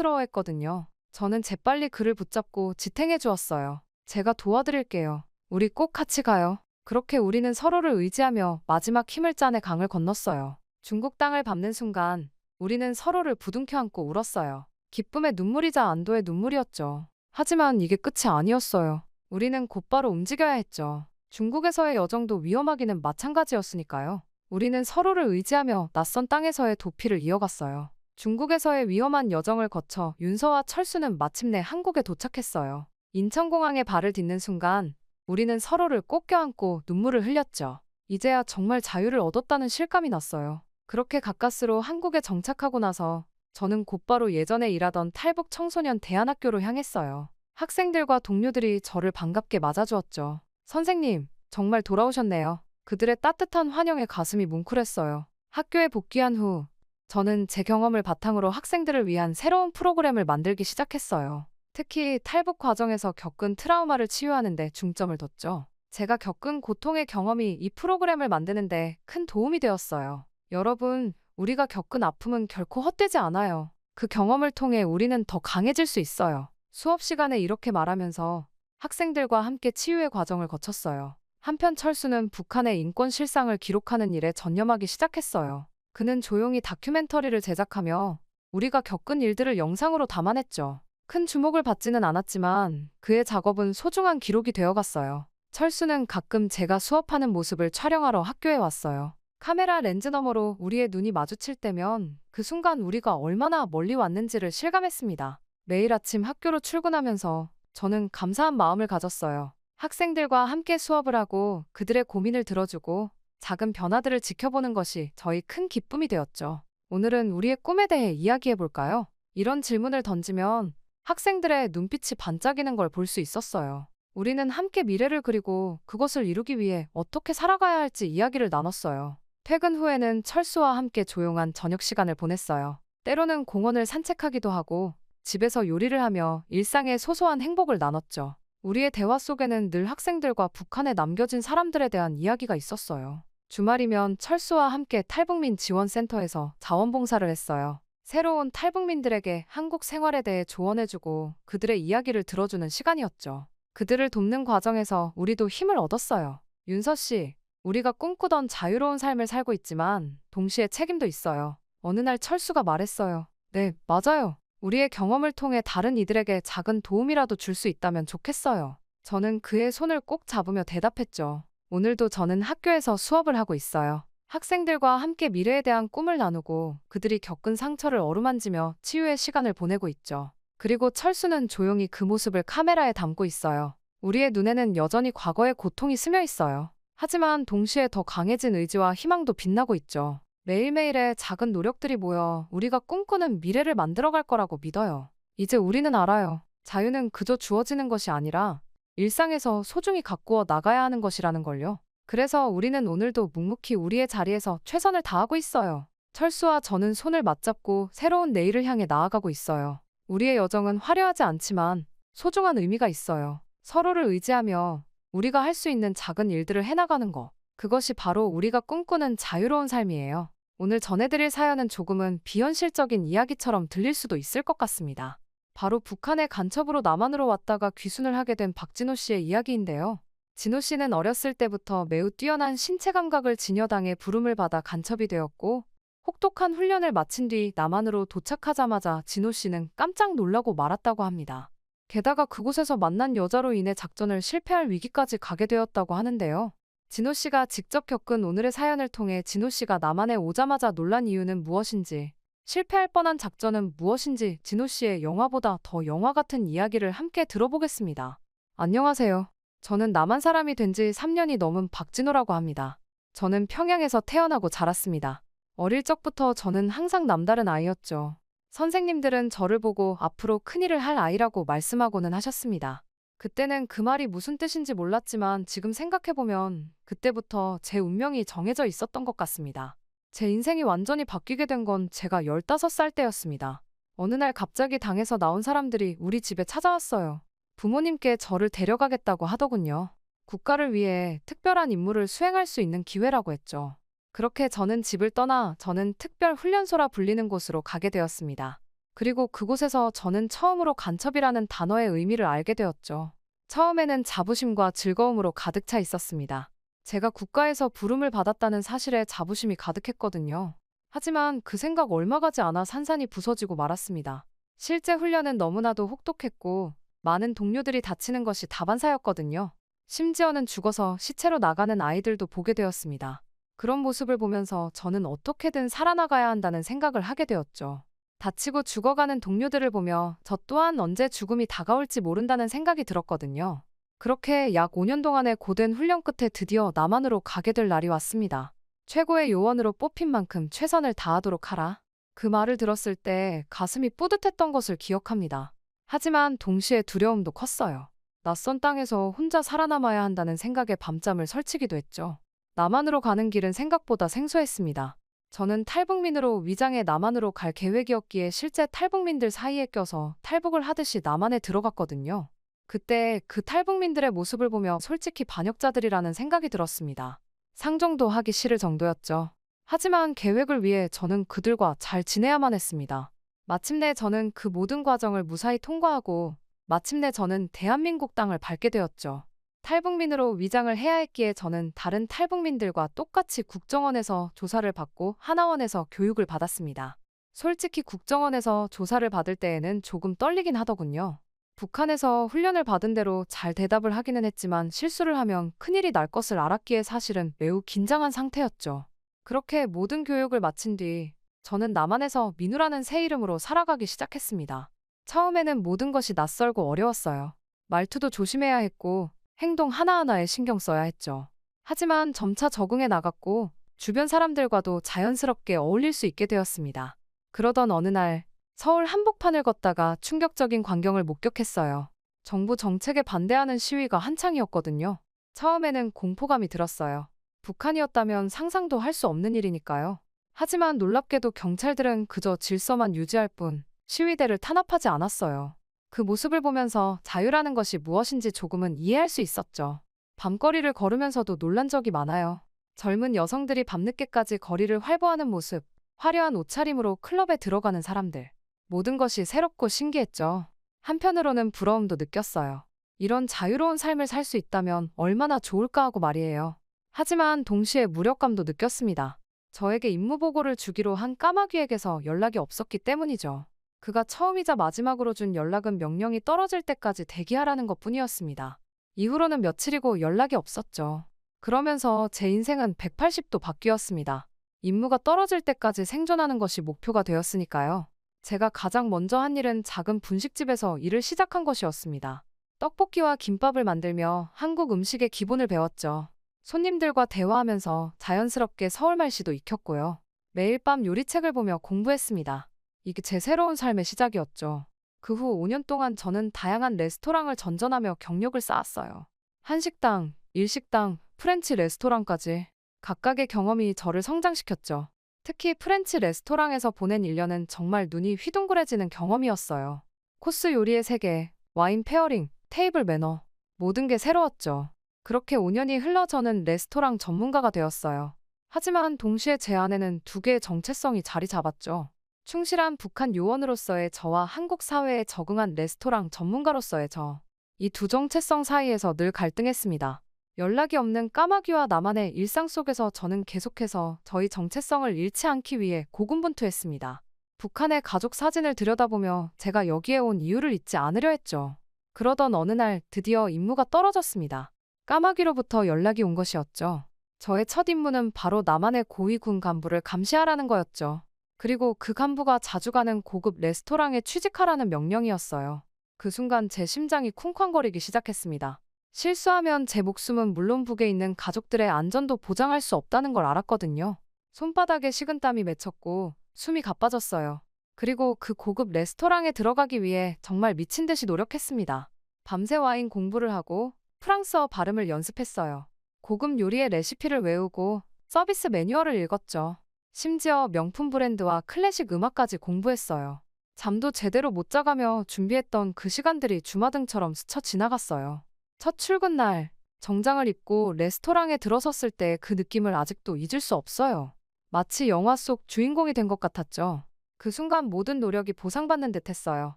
A: 고통스러워했거든요. 저는 재빨리 그를 붙잡고 지탱해 주었어요. 제가 도와드릴게요. 우리 꼭 같이 가요. 그렇게 우리는 서로를 의지하며 마지막 힘을 짜내 강을 건넜어요. 중국 땅을 밟는 순간 우리는 서로를 부둥켜 안고 울었어요. 기쁨의 눈물이자 안도의 눈물이었죠. 하지만 이게 끝이 아니었어요. 우리는 곧바로 움직여야 했죠. 중국에서의 여정도 위험하기는 마찬가지였으니까요. 우리는 서로를 의지하며 낯선 땅에서의 도피를 이어갔어요. 중국에서의 위험한 여정을 거쳐 윤서와 철수는 마침내 한국에 도착했어요. 인천공항에 발을 딛는 순간 우리는 서로를 꼭 껴안고 눈물을 흘렸죠. 이제야 정말 자유를 얻었다는 실감이 났어요. 그렇게 가까스로 한국에 정착하고 나서 저는 곧바로 예전에 일하던 탈북 청소년 대안학교로 향했어요. 학생들과 동료들이 저를 반갑게 맞아주었죠. 선생님, 정말 돌아오셨네요. 그들의 따뜻한 환영에 가슴이 뭉클했어요. 학교에 복귀한 후 저는 제 경험을 바탕으로 학생들을 위한 새로운 프로그램을 만들기 시작했어요. 특히 탈북 과정에서 겪은 트라우마를 치유하는 데 중점을 뒀죠. 제가 겪은 고통의 경험이 이 프로그램을 만드는데 큰 도움이 되었어요. 여러분, 우리가 겪은 아픔은 결코 헛되지 않아요. 그 경험을 통해 우리는 더 강해질 수 있어요. 수업 시간에 이렇게 말하면서 학생들과 함께 치유의 과정을 거쳤어요. 한편 철수는 북한의 인권 실상을 기록하는 일에 전념하기 시작했어요. 그는 조용히 다큐멘터리를 제작하며 우리가 겪은 일들을 영상으로 담아냈죠. 큰 주목을 받지는 않았지만 그의 작업은 소중한 기록이 되어갔어요. 철수는 가끔 제가 수업하는 모습을 촬영하러 학교에 왔어요. 카메라 렌즈 너머로 우리의 눈이 마주칠 때면 그 순간 우리가 얼마나 멀리 왔는지를 실감했습니다. 매일 아침 학교로 출근하면서 저는 감사한 마음을 가졌어요. 학생들과 함께 수업을 하고 그들의 고민을 들어주고 작은 변화들을 지켜보는 것이 저희 큰 기쁨이 되었죠. 오늘은 우리의 꿈에 대해 이야기해 볼까요? 이런 질문을 던지면 학생들의 눈빛이 반짝이는 걸 볼 수 있었어요. 우리는 함께 미래를 그리고 그것을 이루기 위해 어떻게 살아가야 할지 이야기를 나눴어요. 퇴근 후에는 철수와 함께 조용한 저녁 시간을 보냈어요. 때로는 공원을 산책하기도 하고 집에서 요리를 하며 일상의 소소한 행복을 나눴죠. 우리의 대화 속에는 늘 학생들과 북한에 남겨진 사람들에 대한 이야기가 있었어요. 주말이면 철수와 함께 탈북민 지원센터에서 자원봉사를 했어요. 새로운 탈북민들에게 한국 생활에 대해 조언해주고 그들의 이야기를 들어주는 시간이었죠. 그들을 돕는 과정에서 우리도 힘을 얻었어요. 윤서 씨, 우리가 꿈꾸던 자유로운 삶을 살고 있지만 동시에 책임도 있어요. 어느 날 철수가 말했어요. 네, 맞아요. 우리의 경험을 통해 다른 이들에게 작은 도움이라도 줄 수 있다면 좋겠어요. 저는 그의 손을 꼭 잡으며 대답했죠. 오늘도 저는 학교에서 수업을 하고 있어요. 학생들과 함께 미래에 대한 꿈을 나누고 그들이 겪은 상처를 어루만지며 치유의 시간을 보내고 있죠. 그리고 철수는 조용히 그 모습을 카메라에 담고 있어요. 우리의 눈에는 여전히 과거의 고통이 스며 있어요. 하지만 동시에 더 강해진 의지와 희망도 빛나고 있죠. 매일매일의 작은 노력들이 모여 우리가 꿈꾸는 미래를 만들어갈 거라고 믿어요. 이제 우리는 알아요. 자유는 그저 주어지는 것이 아니라 일상에서 소중히 가꾸어 나가야 하는 것이라는 걸요. 그래서 우리는 오늘도 묵묵히 우리의 자리에서 최선을 다하고 있어요. 철수와 저는 손을 맞잡고 새로운 내일을 향해 나아가고 있어요. 우리의 여정은 화려하지 않지만 소중한 의미가 있어요. 서로를 의지하며 우리가 할 수 있는 작은 일들을 해나가는 것. 그것이 바로 우리가 꿈꾸는 자유로운 삶이에요. 오늘 전해드릴 사연은 조금은 비현실적인 이야기처럼 들릴 수도 있을 것 같습니다. 바로 북한의 간첩으로 남한으로 왔다가 귀순을 하게 된 박진호 씨의 이야기인데요. 진호 씨는 어렸을 때부터 매우 뛰어난 신체 감각을 지녀당해 부름을 받아 간첩이 되었고 혹독한 훈련을 마친 뒤 남한으로 도착하자마자 진호 씨는 깜짝 놀라고 말았다고 합니다. 게다가 그곳에서 만난 여자로 인해 작전을 실패할 위기까지 가게 되었다고 하는데요. 진호 씨가 직접 겪은 오늘의 사연을 통해 진호 씨가 남한에 오자마자 놀란 이유는 무엇인지, 실패할 뻔한 작전은 무엇인지 진호 씨의 영화보다 더 영화 같은 이야기를 함께 들어보겠습니다. 안녕하세요. 저는 남한 사람이 된 지 3년이 넘은 박진호라고 합니다. 저는 평양에서 태어나고 자랐습니다. 어릴 적부터 저는 항상 남다른 아이였죠. 선생님들은 저를 보고 앞으로 큰일을 할 아이라고 말씀하고는 하셨습니다. 그때는 그 말이 무슨 뜻인지 몰랐지만 지금 생각해보면 그때부터 제 운명이 정해져 있었던 것 같습니다. 제 인생이 완전히 바뀌게 된 건 제가 15살 때였습니다. 어느 날 갑자기 당에서 나온 사람들이 우리 집에 찾아왔어요. 부모님께 저를 데려가겠다고 하더군요. 국가를 위해 특별한 임무를 수행할 수 있는 기회라고 했죠. 그렇게 저는 집을 떠나 저는 특별 훈련소라 불리는 곳으로 가게 되었습니다. 그리고 그곳에서 저는 처음으로 간첩이라는 단어의 의미를 알게 되었죠. 처음에는 자부심과 즐거움으로 가득 차 있었습니다. 제가 국가에서 부름을 받았다는 사실에 자부심이 가득했거든요. 하지만 그 생각 얼마 가지 않아 산산이 부서지고 말았습니다. 실제 훈련은 너무나도 혹독했고 많은 동료들이 다치는 것이 다반사였거든요. 심지어는 죽어서 시체로 나가는 아이들도 보게 되었습니다. 그런 모습을 보면서 저는 어떻게든 살아나가야 한다는 생각을 하게 되었죠. 다치고 죽어가는 동료들을 보며 저 또한 언제 죽음이 다가올지 모른다는 생각이 들었거든요. 그렇게 약 5년 동안의 고된 훈련 끝에 드디어 남한으로 가게 될 날이 왔습니다. 최고의 요원으로 뽑힌 만큼 최선을 다하도록 하라. 그 말을 들었을 때 가슴이 뿌듯했던 것을 기억합니다. 하지만 동시에 두려움도 컸어요. 낯선 땅에서 혼자 살아남아야 한다는 생각에 밤잠을 설치기도 했죠. 남한으로 가는 길은 생각보다 생소했습니다. 저는 탈북민으로 위장해 남한으로 갈 계획이었기에 실제 탈북민들 사이에 껴서 탈북을 하듯이 남한에 들어갔거든요. 그때 그 탈북민들의 모습을 보며 솔직히 반역자들이라는 생각이 들었습니다. 상종도 하기 싫을 정도였죠. 하지만 계획을 위해 저는 그들과 잘 지내야만 했습니다. 마침내 저는 그 모든 과정을 무사히 통과하고 마침내 저는 대한민국 땅을 밟게 되었죠. 탈북민으로 위장을 해야 했기에 저는 다른 탈북민들과 똑같이 국정원에서 조사를 받고 하나원에서 교육을 받았습니다. 솔직히 국정원에서 조사를 받을 때에는 조금 떨리긴 하더군요. 북한에서 훈련을 받은 대로 잘 대답을 하기는 했지만 실수를 하면 큰일이 날 것을 알았기에 사실은 매우 긴장한 상태였죠. 그렇게 모든 교육을 마친 뒤 저는 남한에서 민우라는 새 이름으로 살아가기 시작했습니다. 처음에는 모든 것이 낯설고 어려웠어요. 말투도 조심해야 했고 행동 하나하나에 신경 써야 했죠. 하지만 점차 적응해 나갔고 주변 사람들과도 자연스럽게 어울릴 수 있게 되었습니다. 그러던 어느 날 서울 한복판을 걷다가 충격적인 광경을 목격했어요. 정부 정책에 반대하는 시위가 한창이었거든요. 처음에는 공포감이 들었어요. 북한이었다면 상상도 할 수 없는 일이니까요. 하지만 놀랍게도 경찰들은 그저 질서만 유지할 뿐 시위대를 탄압하지 않았어요. 그 모습을 보면서 자유라는 것이 무엇인지 조금은 이해할 수 있었죠. 밤거리를 걸으면서도 놀란 적이 많아요. 젊은 여성들이 밤늦게까지 거리를 활보하는 모습, 화려한 옷차림으로 클럽에 들어가는 사람들. 모든 것이 새롭고 신기했죠. 한편으로는 부러움도 느꼈어요. 이런 자유로운 삶을 살 수 있다면 얼마나 좋을까 하고 말이에요. 하지만 동시에 무력감도 느꼈습니다. 저에게 임무보고를 주기로 한 까마귀에게서 연락이 없었기 때문이죠. 그가 처음이자 마지막으로 준 연락은 명령이 떨어질 때까지 대기하라는 것뿐이었습니다. 이후로는 며칠이고 연락이 없었죠. 그러면서 제 인생은 180도 바뀌었습니다. 임무가 떨어질 때까지 생존하는 것이 목표가 되었으니까요. 제가 가장 먼저 한 일은 작은 분식집에서 일을 시작한 것이었습니다. 떡볶이와 김밥을 만들며 한국 음식의 기본을 배웠죠. 손님들과 대화하면서 자연스럽게 서울말씨도 익혔고요. 매일 밤 요리책을 보며 공부했습니다. 이게 제 새로운 삶의 시작이었죠. 그 후 5년 동안 저는 다양한 레스토랑을 전전하며 경력을 쌓았어요. 한식당, 일식당, 프렌치 레스토랑까지 각각의 경험이 저를 성장시켰죠. 특히 프렌치 레스토랑에서 보낸 1년은 정말 눈이 휘둥그레지는 경험이었어요. 코스 요리의 세계, 와인 페어링, 테이블 매너, 모든 게 새로웠죠. 그렇게 5년이 흘러 저는 레스토랑 전문가가 되었어요. 하지만 동시에 제 안에는 두 개의 정체성이 자리 잡았죠. 충실한 북한 요원으로서의 저와 한국 사회에 적응한 레스토랑 전문가로서의 저. 이 두 정체성 사이에서 늘 갈등했습니다. 연락이 없는 까마귀와 나만의 일상 속에서 저는 계속해서 저희 정체성을 잃지 않기 위해 고군분투했습니다. 북한의 가족 사진을 들여다보며 제가 여기에 온 이유를 잊지 않으려 했죠. 그러던 어느 날 드디어 임무가 떨어졌습니다. 까마귀로부터 연락이 온 것이었죠. 저의 첫 임무는 바로 남한의 고위 군 간부를 감시하라는 거였죠. 그리고 그 간부가 자주 가는 고급 레스토랑에 취직하라는 명령이었어요. 그 순간 제 심장이 쿵쾅거리기 시작했습니다. 실수하면 제 목숨은 물론 북에 있는 가족들의 안전도 보장할 수 없다는 걸 알았거든요. 손바닥에 식은땀이 맺혔고 숨이 가빠졌어요. 그리고 그 고급 레스토랑에 들어가기 위해 정말 미친 듯이 노력했습니다. 밤새 와인 공부를 하고 프랑스어 발음을 연습했어요. 고급 요리의 레시피를 외우고 서비스 매뉴얼을 읽었죠. 심지어 명품 브랜드와 클래식 음악까지 공부했어요. 잠도 제대로 못 자가며 준비했던 그 시간들이 주마등처럼 스쳐 지나갔어요. 첫 출근 날, 정장을 입고 레스토랑에 들어섰을 때 그 느낌을 아직도 잊을 수 없어요. 마치 영화 속 주인공이 된 것 같았죠. 그 순간 모든 노력이 보상받는 듯 했어요.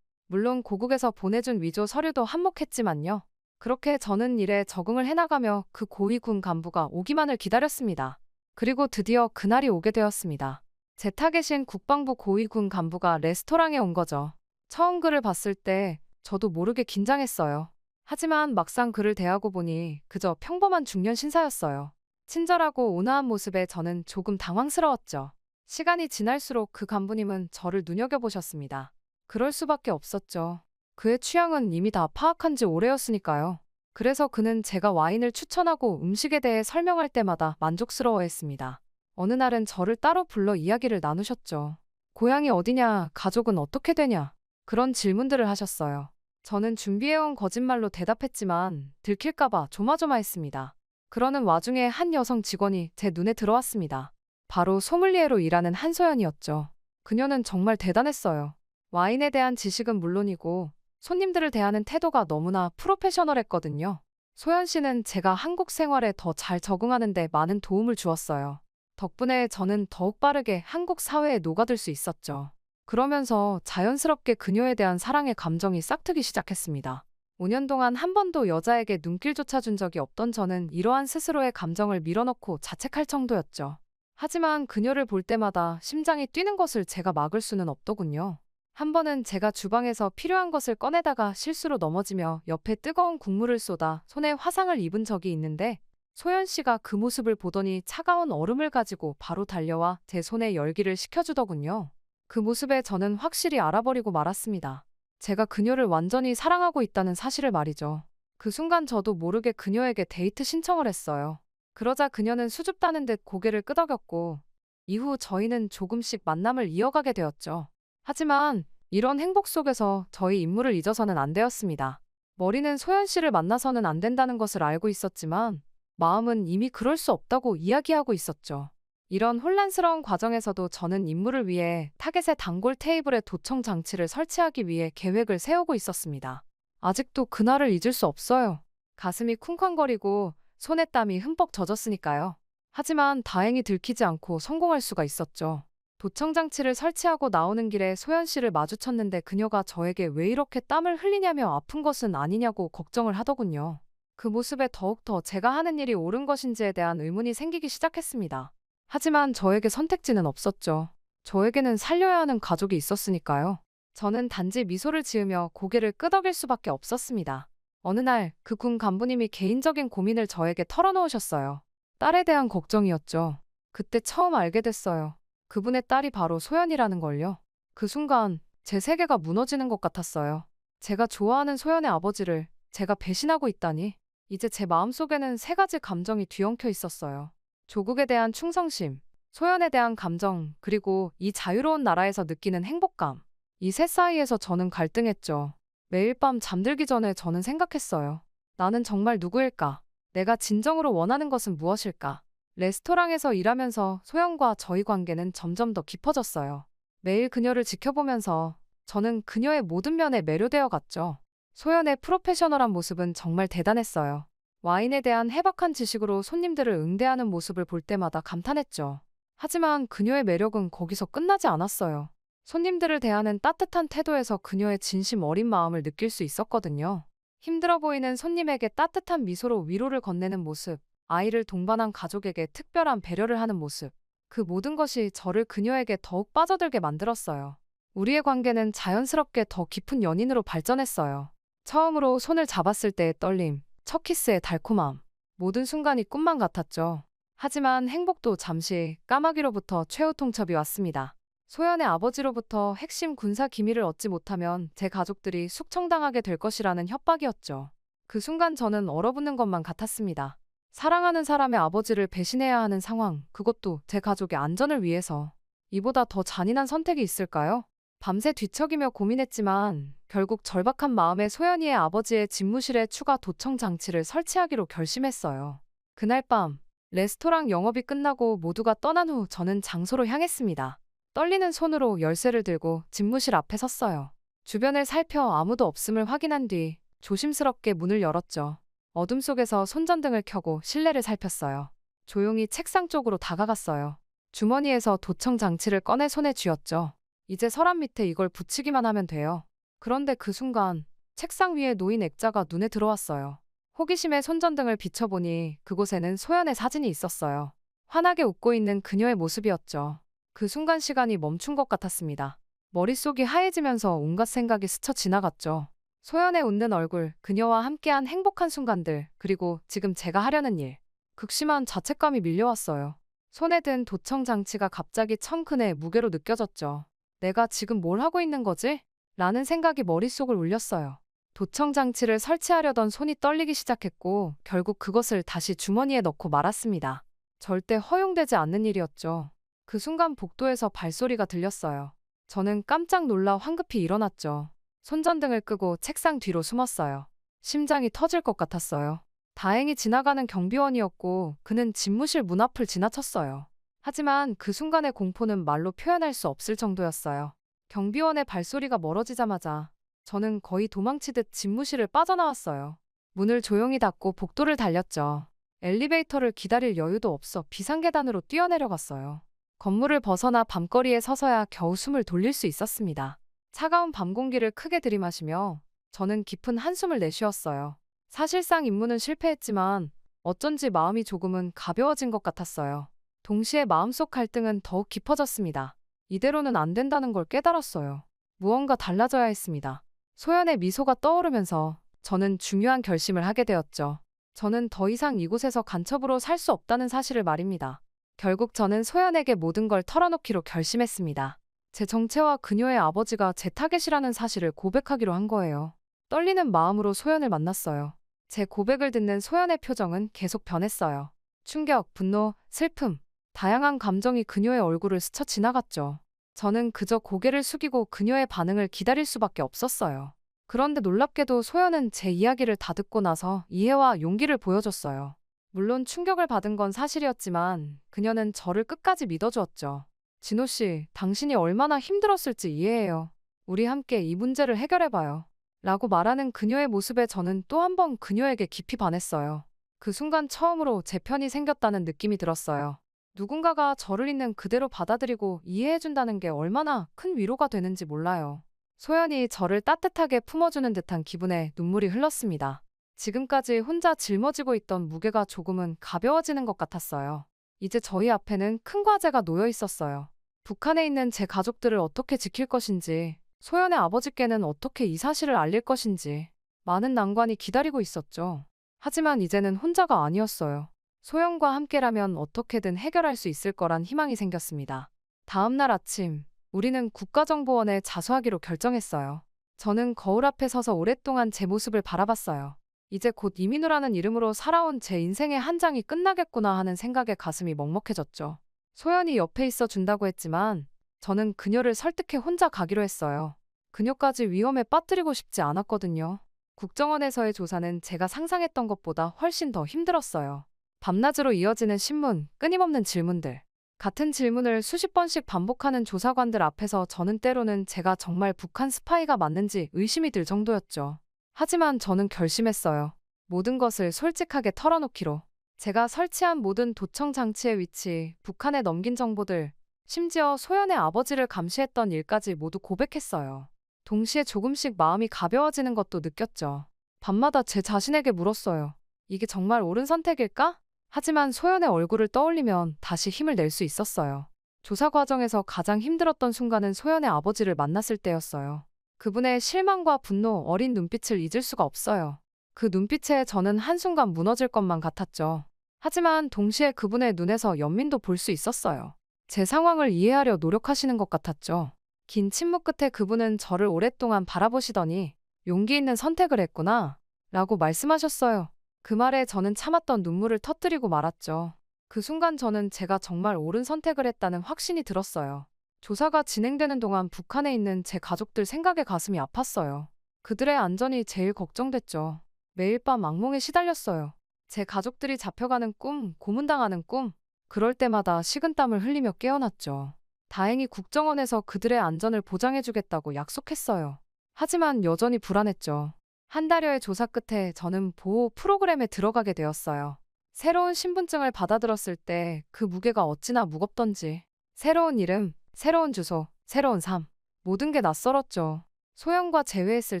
A: 물론 고국에서 보내준 위조 서류도 한몫했지만요. 그렇게 저는 일에 적응을 해나가며 그 고위 군 간부가 오기만을 기다렸습니다. 그리고 드디어 그날이 오게 되었습니다. 제 타겟인 국방부 고위 군 간부가 레스토랑에 온 거죠. 처음 그를 봤을 때 저도 모르게 긴장했어요. 하지만 막상 그를 대하고 보니 그저 평범한 중년 신사였어요. 친절하고 온화한 모습에 저는 조금 당황스러웠죠. 시간이 지날수록 그 간부님은 저를 눈여겨보셨습니다. 그럴 수밖에 없었죠. 그의 취향은 이미 다 파악한 지 오래였으니까요. 그래서 그는 제가 와인을 추천하고 음식에 대해 설명할 때마다 만족스러워했습니다. 어느 날은 저를 따로 불러 이야기를 나누셨죠. 고향이 어디냐, 가족은 어떻게 되냐, 그런 질문들을 하셨어요. 저는 준비해온 거짓말로 대답했지만 들킬까봐 조마조마했습니다. 그러는 와중에 한 여성 직원이 제 눈에 들어왔습니다. 바로 소믈리에로 일하는 한소연이었죠. 그녀는 정말 대단했어요. 와인에 대한 지식은 물론이고 손님들을 대하는 태도가 너무나 프로페셔널했거든요. 소연 씨는 제가 한국 생활에 더 잘 적응하는 데 많은 도움을 주었어요. 덕분에 저는 더욱 빠르게 한국 사회에 녹아들 수 있었죠. 그러면서 자연스럽게 그녀에 대한 사랑의 감정이 싹트기 시작했습니다. 5년 동안 한 번도 여자에게 눈길조차 준 적이 없던 저는 이러한 스스로의 감정을 밀어넣고 자책할 정도였죠. 하지만 그녀를 볼 때마다 심장이 뛰는 것을 제가 막을 수는 없더군요. 한 번은 제가 주방에서 필요한 것을 꺼내다가 실수로 넘어지며 옆에 뜨거운 국물을 쏟아 손에 화상을 입은 적이 있는데 소연 씨가 그 모습을 보더니 차가운 얼음을 가지고 바로 달려와 제 손에 열기를 식혀주더군요. 그 모습에 저는 확실히 알아버리고 말았습니다. 제가 그녀를 완전히 사랑하고 있다는 사실을 말이죠. 그 순간 저도 모르게 그녀에게 데이트 신청을 했어요. 그러자 그녀는 수줍다는 듯 고개를 끄덕였고 이후 저희는 조금씩 만남을 이어가게 되었죠. 하지만 이런 행복 속에서 저희 임무를 잊어서는 안 되었습니다. 머리는 소연 씨를 만나서는 안 된다는 것을 알고 있었지만 마음은 이미 그럴 수 없다고 이야기하고 있었죠. 이런 혼란스러운 과정에서도 저는 임무를 위해 타겟의 단골 테이블에 도청 장치를 설치하기 위해 계획을 세우고 있었습니다. 아직도 그날을 잊을 수 없어요. 가슴이 쿵쾅거리고 손에 땀이 흠뻑 젖었으니까요. 하지만 다행히 들키지 않고 성공할 수가 있었죠. 도청 장치를 설치하고 나오는 길에 소연 씨를 마주쳤는데 그녀가 저에게 왜 이렇게 땀을 흘리냐며 아픈 것은 아니냐고 걱정을 하더군요. 그 모습에 더욱더 제가 하는 일이 옳은 것인지에 대한 의문이 생기기 시작했습니다. 하지만 저에게 선택지는 없었죠. 저에게는 살려야 하는 가족이 있었으니까요. 저는 단지 미소를 지으며 고개를 끄덕일 수밖에 없었습니다. 어느 날 그 군 간부님이 개인적인 고민을 저에게 털어놓으셨어요. 딸에 대한 걱정이었죠. 그때 처음 알게 됐어요. 그분의 딸이 바로 소연이라는 걸요. 그 순간 제 세계가 무너지는 것 같았어요. 제가 좋아하는 소연의 아버지를 제가 배신하고 있다니. 이제 제 마음속에는 세 가지 감정이 뒤엉켜 있었어요. 조국에 대한 충성심, 소연에 대한 감정, 그리고 이 자유로운 나라에서 느끼는 행복감. 이 셋 사이에서 저는 갈등했죠. 매일 밤 잠들기 전에 저는 생각했어요. 나는 정말 누구일까? 내가 진정으로 원하는 것은 무엇일까? 레스토랑에서 일하면서 소연과 저희 관계는 점점 더 깊어졌어요. 매일 그녀를 지켜보면서 저는 그녀의 모든 면에 매료되어 갔죠. 소연의 프로페셔널한 모습은 정말 대단했어요. 와인에 대한 해박한 지식으로 손님들을 응대하는 모습을 볼 때마다 감탄했죠. 하지만 그녀의 매력은 거기서 끝나지 않았어요. 손님들을 대하는 따뜻한 태도에서 그녀의 진심 어린 마음을 느낄 수 있었거든요. 힘들어 보이는 손님에게 따뜻한 미소로 위로를 건네는 모습, 아이를 동반한 가족에게 특별한 배려를 하는 모습. 그 모든 것이 저를 그녀에게 더욱 빠져들게 만들었어요. 우리의 관계는 자연스럽게 더 깊은 연인으로 발전했어요. 처음으로 손을 잡았을 때의 떨림, 첫 키스의 달콤함. 모든 순간이 꿈만 같았죠. 하지만 행복도 잠시, 까마귀로부터 최후 통첩이 왔습니다. 소연의 아버지로부터 핵심 군사 기밀을 얻지 못하면 제 가족들이 숙청당하게 될 것이라는 협박이었죠. 그 순간 저는 얼어붙는 것만 같았습니다. 사랑하는 사람의 아버지를 배신해야 하는 상황, 그것도 제 가족의 안전을 위해서. 이보다 더 잔인한 선택이 있을까요? 밤새 뒤척이며 고민했지만 결국 절박한 마음에 소연이의 아버지의 집무실에 추가 도청 장치를 설치하기로 결심했어요. 그날 밤 레스토랑 영업이 끝나고 모두가 떠난 후 저는 장소로 향했습니다. 떨리는 손으로 열쇠를 들고 집무실 앞에 섰어요. 주변을 살펴 아무도 없음을 확인한 뒤 조심스럽게 문을 열었죠. 어둠 속에서 손전등을 켜고 실내를 살폈어요. 조용히 책상 쪽으로 다가갔어요. 주머니에서 도청 장치를 꺼내 손에 쥐었죠. 이제 서랍 밑에 이걸 붙이기만 하면 돼요. 그런데 그 순간 책상 위에 놓인 액자가 눈에 들어왔어요. 호기심에 손전등을 비춰보니 그곳에는 소연의 사진이 있었어요. 환하게 웃고 있는 그녀의 모습이었죠. 그 순간 시간이 멈춘 것 같았습니다. 머릿속이 하얘지면서 온갖 생각이 스쳐 지나갔죠. 소연의 웃는 얼굴, 그녀와 함께한 행복한 순간들, 그리고 지금 제가 하려는 일. 극심한 자책감이 밀려왔어요. 손에 든 도청 장치가 갑자기 천큰의 무게로 느껴졌죠. 내가 지금 뭘 하고 있는 거지? 라는 생각이 머릿속을 울렸어요. 도청 장치를 설치하려던 손이 떨리기 시작했고 결국 그것을 다시 주머니에 넣고 말았습니다. 절대 허용되지 않는 일이었죠. 그 순간 복도에서 발소리가 들렸어요. 저는 깜짝 놀라 황급히 일어났죠. 손전등을 끄고 책상 뒤로 숨었어요. 심장이 터질 것 같았어요. 다행히 지나가는 경비원이었고 그는 집무실 문 앞을 지나쳤어요. 하지만 그 순간의 공포는 말로 표현할 수 없을 정도였어요. 경비원의 발소리가 멀어지자마자 저는 거의 도망치듯 집무실을 빠져나왔어요. 문을 조용히 닫고 복도를 달렸죠. 엘리베이터를 기다릴 여유도 없어 비상계단으로 뛰어내려갔어요. 건물을 벗어나 밤거리에 서서야 겨우 숨을 돌릴 수 있었습니다. 차가운 밤 공기를 크게 들이마시며 저는 깊은 한숨을 내쉬었어요. 사실상 임무는 실패했지만 어쩐지 마음이 조금은 가벼워진 것 같았어요. 동시에 마음속 갈등은 더욱 깊어졌습니다. 이대로는 안 된다는 걸 깨달았어요. 무언가 달라져야 했습니다. 소연의 미소가 떠오르면서 저는 중요한 결심을 하게 되었죠. 저는 더 이상 이곳에서 간첩으로 살 수 없다는 사실을 말입니다. 결국 저는 소연에게 모든 걸 털어놓기로 결심했습니다. 제 정체와 그녀의 아버지가 제 타겟이라는 사실을 고백하기로 한 거예요. 떨리는 마음으로 소연을 만났어요. 제 고백을 듣는 소연의 표정은 계속 변했어요. 충격, 분노, 슬픔, 다양한 감정이 그녀의 얼굴을 스쳐 지나갔죠. 저는 그저 고개를 숙이고 그녀의 반응을 기다릴 수밖에 없었어요. 그런데 놀랍게도 소연은 제 이야기를 다 듣고 나서 이해와 용기를 보여줬어요. 물론 충격을 받은 건 사실이었지만 그녀는 저를 끝까지 믿어주었죠. 진호 씨, 당신이 얼마나 힘들었을지 이해해요. 우리 함께 이 문제를 해결해봐요. 라고 말하는 그녀의 모습에 저는 또 한 번 그녀에게 깊이 반했어요. 그 순간 처음으로 제 편이 생겼다는 느낌이 들었어요. 누군가가 저를 있는 그대로 받아들이고 이해해준다는 게 얼마나 큰 위로가 되는지 몰라요. 소연이 저를 따뜻하게 품어주는 듯한 기분에 눈물이 흘렀습니다. 지금까지 혼자 짊어지고 있던 무게가 조금은 가벼워지는 것 같았어요. 이제 저희 앞에는 큰 과제가 놓여 있었어요. 북한에 있는 제 가족들을 어떻게 지킬 것인지, 소연의 아버지께는 어떻게 이 사실을 알릴 것인지 많은 난관이 기다리고 있었죠. 하지만 이제는 혼자가 아니었어요. 소연과 함께라면 어떻게든 해결할 수 있을 거란 희망이 생겼습니다. 다음 날 아침, 우리는 국가정보원에 자수하기로 결정했어요. 저는 거울 앞에 서서 오랫동안 제 모습을 바라봤어요. 이제 곧 이민우라는 이름으로 살아온 제 인생의 한 장이 끝나겠구나 하는 생각에 가슴이 먹먹해졌죠. 소연이 옆에 있어 준다고 했지만 저는 그녀를 설득해 혼자 가기로 했어요. 그녀까지 위험에 빠뜨리고 싶지 않았거든요. 국정원에서의 조사는 제가 상상했던 것보다 훨씬 더 힘들었어요. 밤낮으로 이어지는 신문, 끊임없는 질문들. 같은 질문을 수십 번씩 반복하는 조사관들 앞에서 저는 때로는 제가 정말 북한 스파이가 맞는지 의심이 들 정도였죠. 하지만 저는 결심했어요. 모든 것을 솔직하게 털어놓기로. 제가 설치한 모든 도청 장치의 위치, 북한에 넘긴 정보들, 심지어 소연의 아버지를 감시했던 일까지 모두 고백했어요. 동시에 조금씩 마음이 가벼워지는 것도 느꼈죠. 밤마다 제 자신에게 물었어요. 이게 정말 옳은 선택일까? 하지만 소연의 얼굴을 떠올리면 다시 힘을 낼 수 있었어요. 조사 과정에서 가장 힘들었던 순간은 소연의 아버지를 만났을 때였어요. 그분의 실망과 분노, 어린 눈빛을 잊을 수가 없어요. 그 눈빛에 저는 한순간 무너질 것만 같았죠. 하지만 동시에 그분의 눈에서 연민도 볼 수 있었어요. 제 상황을 이해하려 노력하시는 것 같았죠. 긴 침묵 끝에 그분은 저를 오랫동안 바라보시더니 용기 있는 선택을 했구나 라고 말씀하셨어요. 그 말에 저는 참았던 눈물을 터뜨리고 말았죠. 그 순간 저는 제가 정말 옳은 선택을 했다는 확신이 들었어요. 조사가 진행되는 동안 북한에 있는 제 가족들 생각에 가슴이 아팠어요. 그들의 안전이 제일 걱정됐죠. 매일 밤 악몽에 시달렸어요. 제 가족들이 잡혀가는 꿈, 고문당하는 꿈. 그럴 때마다 식은땀을 흘리며 깨어났죠. 다행히 국정원에서 그들의 안전을 보장해주겠다고 약속했어요. 하지만 여전히 불안했죠. 한 달여의 조사 끝에 저는 보호 프로그램에 들어가게 되었어요. 새로운 신분증을 받아들었을 때 그 무게가 어찌나 무겁던지. 새로운 이름, 새로운 주소, 새로운 삶. 모든 게 낯설었죠. 소연과 재회했을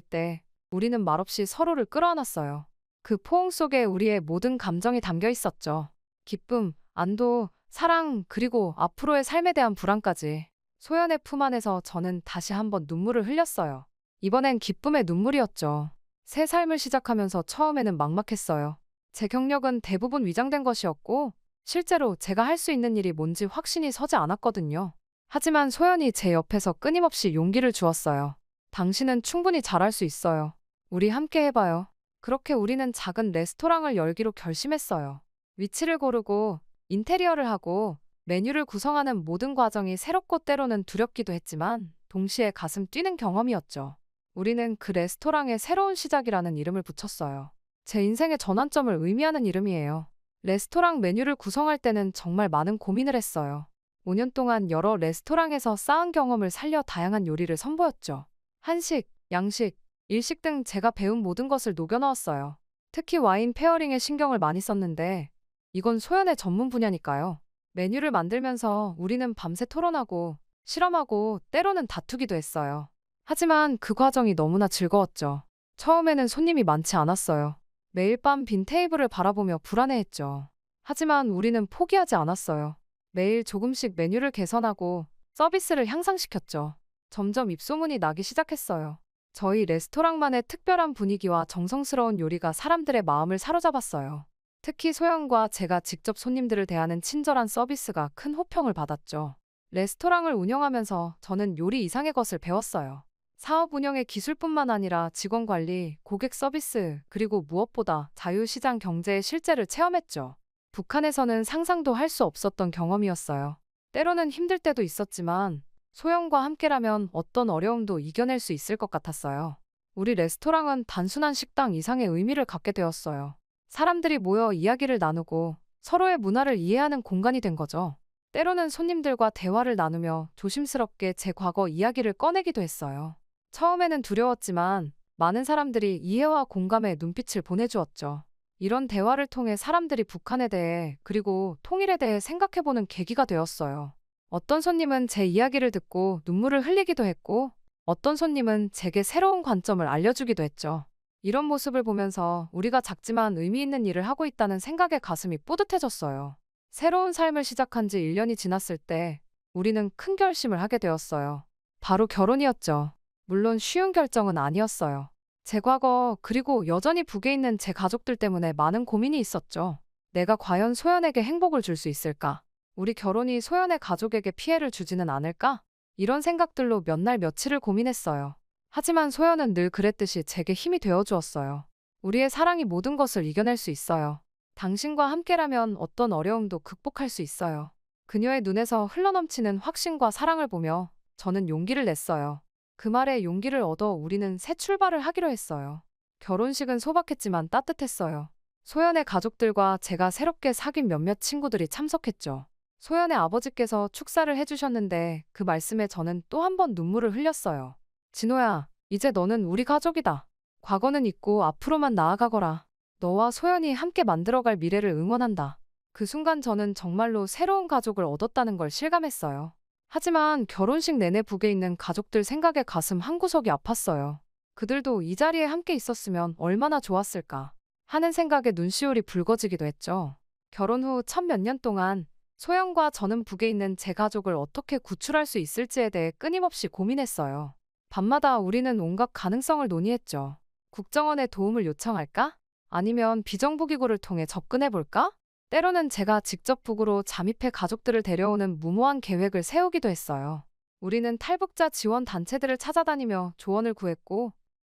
A: 때 우리는 말없이 서로를 끌어안았어요. 그 포옹 속에 우리의 모든 감정이 담겨 있었죠. 기쁨, 안도, 사랑, 그리고 앞으로의 삶에 대한 불안까지. 소연의 품 안에서 저는 다시 한번 눈물을 흘렸어요. 이번엔 기쁨의 눈물이었죠. 새 삶을 시작하면서 처음에는 막막했어요. 제 경력은 대부분 위장된 것이었고 실제로 제가 할 수 있는 일이 뭔지 확신이 서지 않았거든요. 하지만 소연이 제 옆에서 끊임없이 용기를 주었어요. 당신은 충분히 잘할 수 있어요. 우리 함께 해봐요. 그렇게 우리는 작은 레스토랑을 열기로 결심했어요. 위치를 고르고 인테리어를 하고 메뉴를 구성하는 모든 과정이 새롭고 때로는 두렵기도 했지만 동시에 가슴 뛰는 경험이었죠. 우리는 그 레스토랑에 새로운 시작이라는 이름을 붙였어요. 제 인생의 전환점을 의미하는 이름이에요. 레스토랑 메뉴를 구성할 때는 정말 많은 고민을 했어요. 5년 동안 여러 레스토랑에서 쌓은 경험을 살려 다양한 요리를 선보였죠. 한식, 양식, 일식 등 제가 배운 모든 것을 녹여 넣었어요. 특히 와인 페어링에 신경을 많이 썼는데 이건 소연의 전문 분야니까요. 메뉴를 만들면서 우리는 밤새 토론하고 실험하고 때로는 다투기도 했어요. 하지만 그 과정이 너무나 즐거웠죠. 처음에는 손님이 많지 않았어요. 매일 밤 빈 테이블을 바라보며 불안해했죠. 하지만 우리는 포기하지 않았어요. 매일 조금씩 메뉴를 개선하고 서비스를 향상시켰죠. 점점 입소문이 나기 시작했어요. 저희 레스토랑만의 특별한 분위기와 정성스러운 요리가 사람들의 마음을 사로잡았어요. 특히 소영과 제가 직접 손님들을 대하는 친절한 서비스가 큰 호평을 받았죠. 레스토랑을 운영하면서 저는 요리 이상의 것을 배웠어요. 사업 운영의 기술뿐만 아니라 직원 관리, 고객 서비스, 그리고 무엇보다 자유시장 경제의 실제를 체험했죠. 북한에서는 상상도 할 수 없었던 경험이었어요. 때로는 힘들 때도 있었지만 소영과 함께라면 어떤 어려움도 이겨낼 수 있을 것 같았어요. 우리 레스토랑은 단순한 식당 이상의 의미를 갖게 되었어요. 사람들이 모여 이야기를 나누고 서로의 문화를 이해하는 공간이 된 거죠. 때로는 손님들과 대화를 나누며 조심스럽게 제 과거 이야기를 꺼내기도 했어요. 처음에는 두려웠지만 많은 사람들이 이해와 공감의 눈빛을 보내주었죠. 이런 대화를 통해 사람들이 북한에 대해 그리고 통일에 대해 생각해보는 계기가 되었어요. 어떤 손님은 제 이야기를 듣고 눈물을 흘리기도 했고 어떤 손님은 제게 새로운 관점을 알려주기도 했죠. 이런 모습을 보면서 우리가 작지만 의미 있는 일을 하고 있다는 생각에 가슴이 뿌듯해졌어요. 새로운 삶을 시작한 지 1년이 지났을 때 우리는 큰 결심을 하게 되었어요. 바로 결혼이었죠. 물론 쉬운 결정은 아니었어요. 제 과거 그리고 여전히 북에 있는 제 가족들 때문에 많은 고민이 있었죠. 내가 과연 소연에게 행복을 줄 수 있을까? 우리 결혼이 소연의 가족에게 피해를 주지는 않을까? 이런 생각들로 몇 날 며칠을 고민했어요. 하지만 소연은 늘 그랬듯이 제게 힘이 되어주었어요. 우리의 사랑이 모든 것을 이겨낼 수 있어요. 당신과 함께라면 어떤 어려움도 극복할 수 있어요. 그녀의 눈에서 흘러넘치는 확신과 사랑을 보며 저는 용기를 냈어요. 그 말에 용기를 얻어 우리는 새 출발을 하기로 했어요. 결혼식은 소박했지만 따뜻했어요. 소연의 가족들과 제가 새롭게 사귄 몇몇 친구들이 참석했죠. 소연의 아버지께서 축사를 해주셨는데 그 말씀에 저는 또 한 번 눈물을 흘렸어요. 진호야, 이제 너는 우리 가족이다. 과거는 잊고 앞으로만 나아가거라. 너와 소연이 함께 만들어갈 미래를 응원한다. 그 순간 저는 정말로 새로운 가족을 얻었다는 걸 실감했어요. 하지만 결혼식 내내 북에 있는 가족들 생각에 가슴 한구석이 아팠어요. 그들도 이 자리에 함께 있었으면 얼마나 좋았을까 하는 생각에 눈시울이 붉어지기도 했죠. 결혼 후 첫 몇 년 동안 소영과 저는 북에 있는 제 가족을 어떻게 구출할 수 있을지에 대해 끊임없이 고민했어요. 밤마다 우리는 온갖 가능성을 논의했죠. 국정원에 도움을 요청할까? 아니면 비정부기구를 통해 접근해볼까? 때로는 제가 직접 북으로 잠입해 가족들을 데려오는 무모한 계획을 세우기도 했어요. 우리는 탈북자 지원 단체들을 찾아다니며 조언을 구했고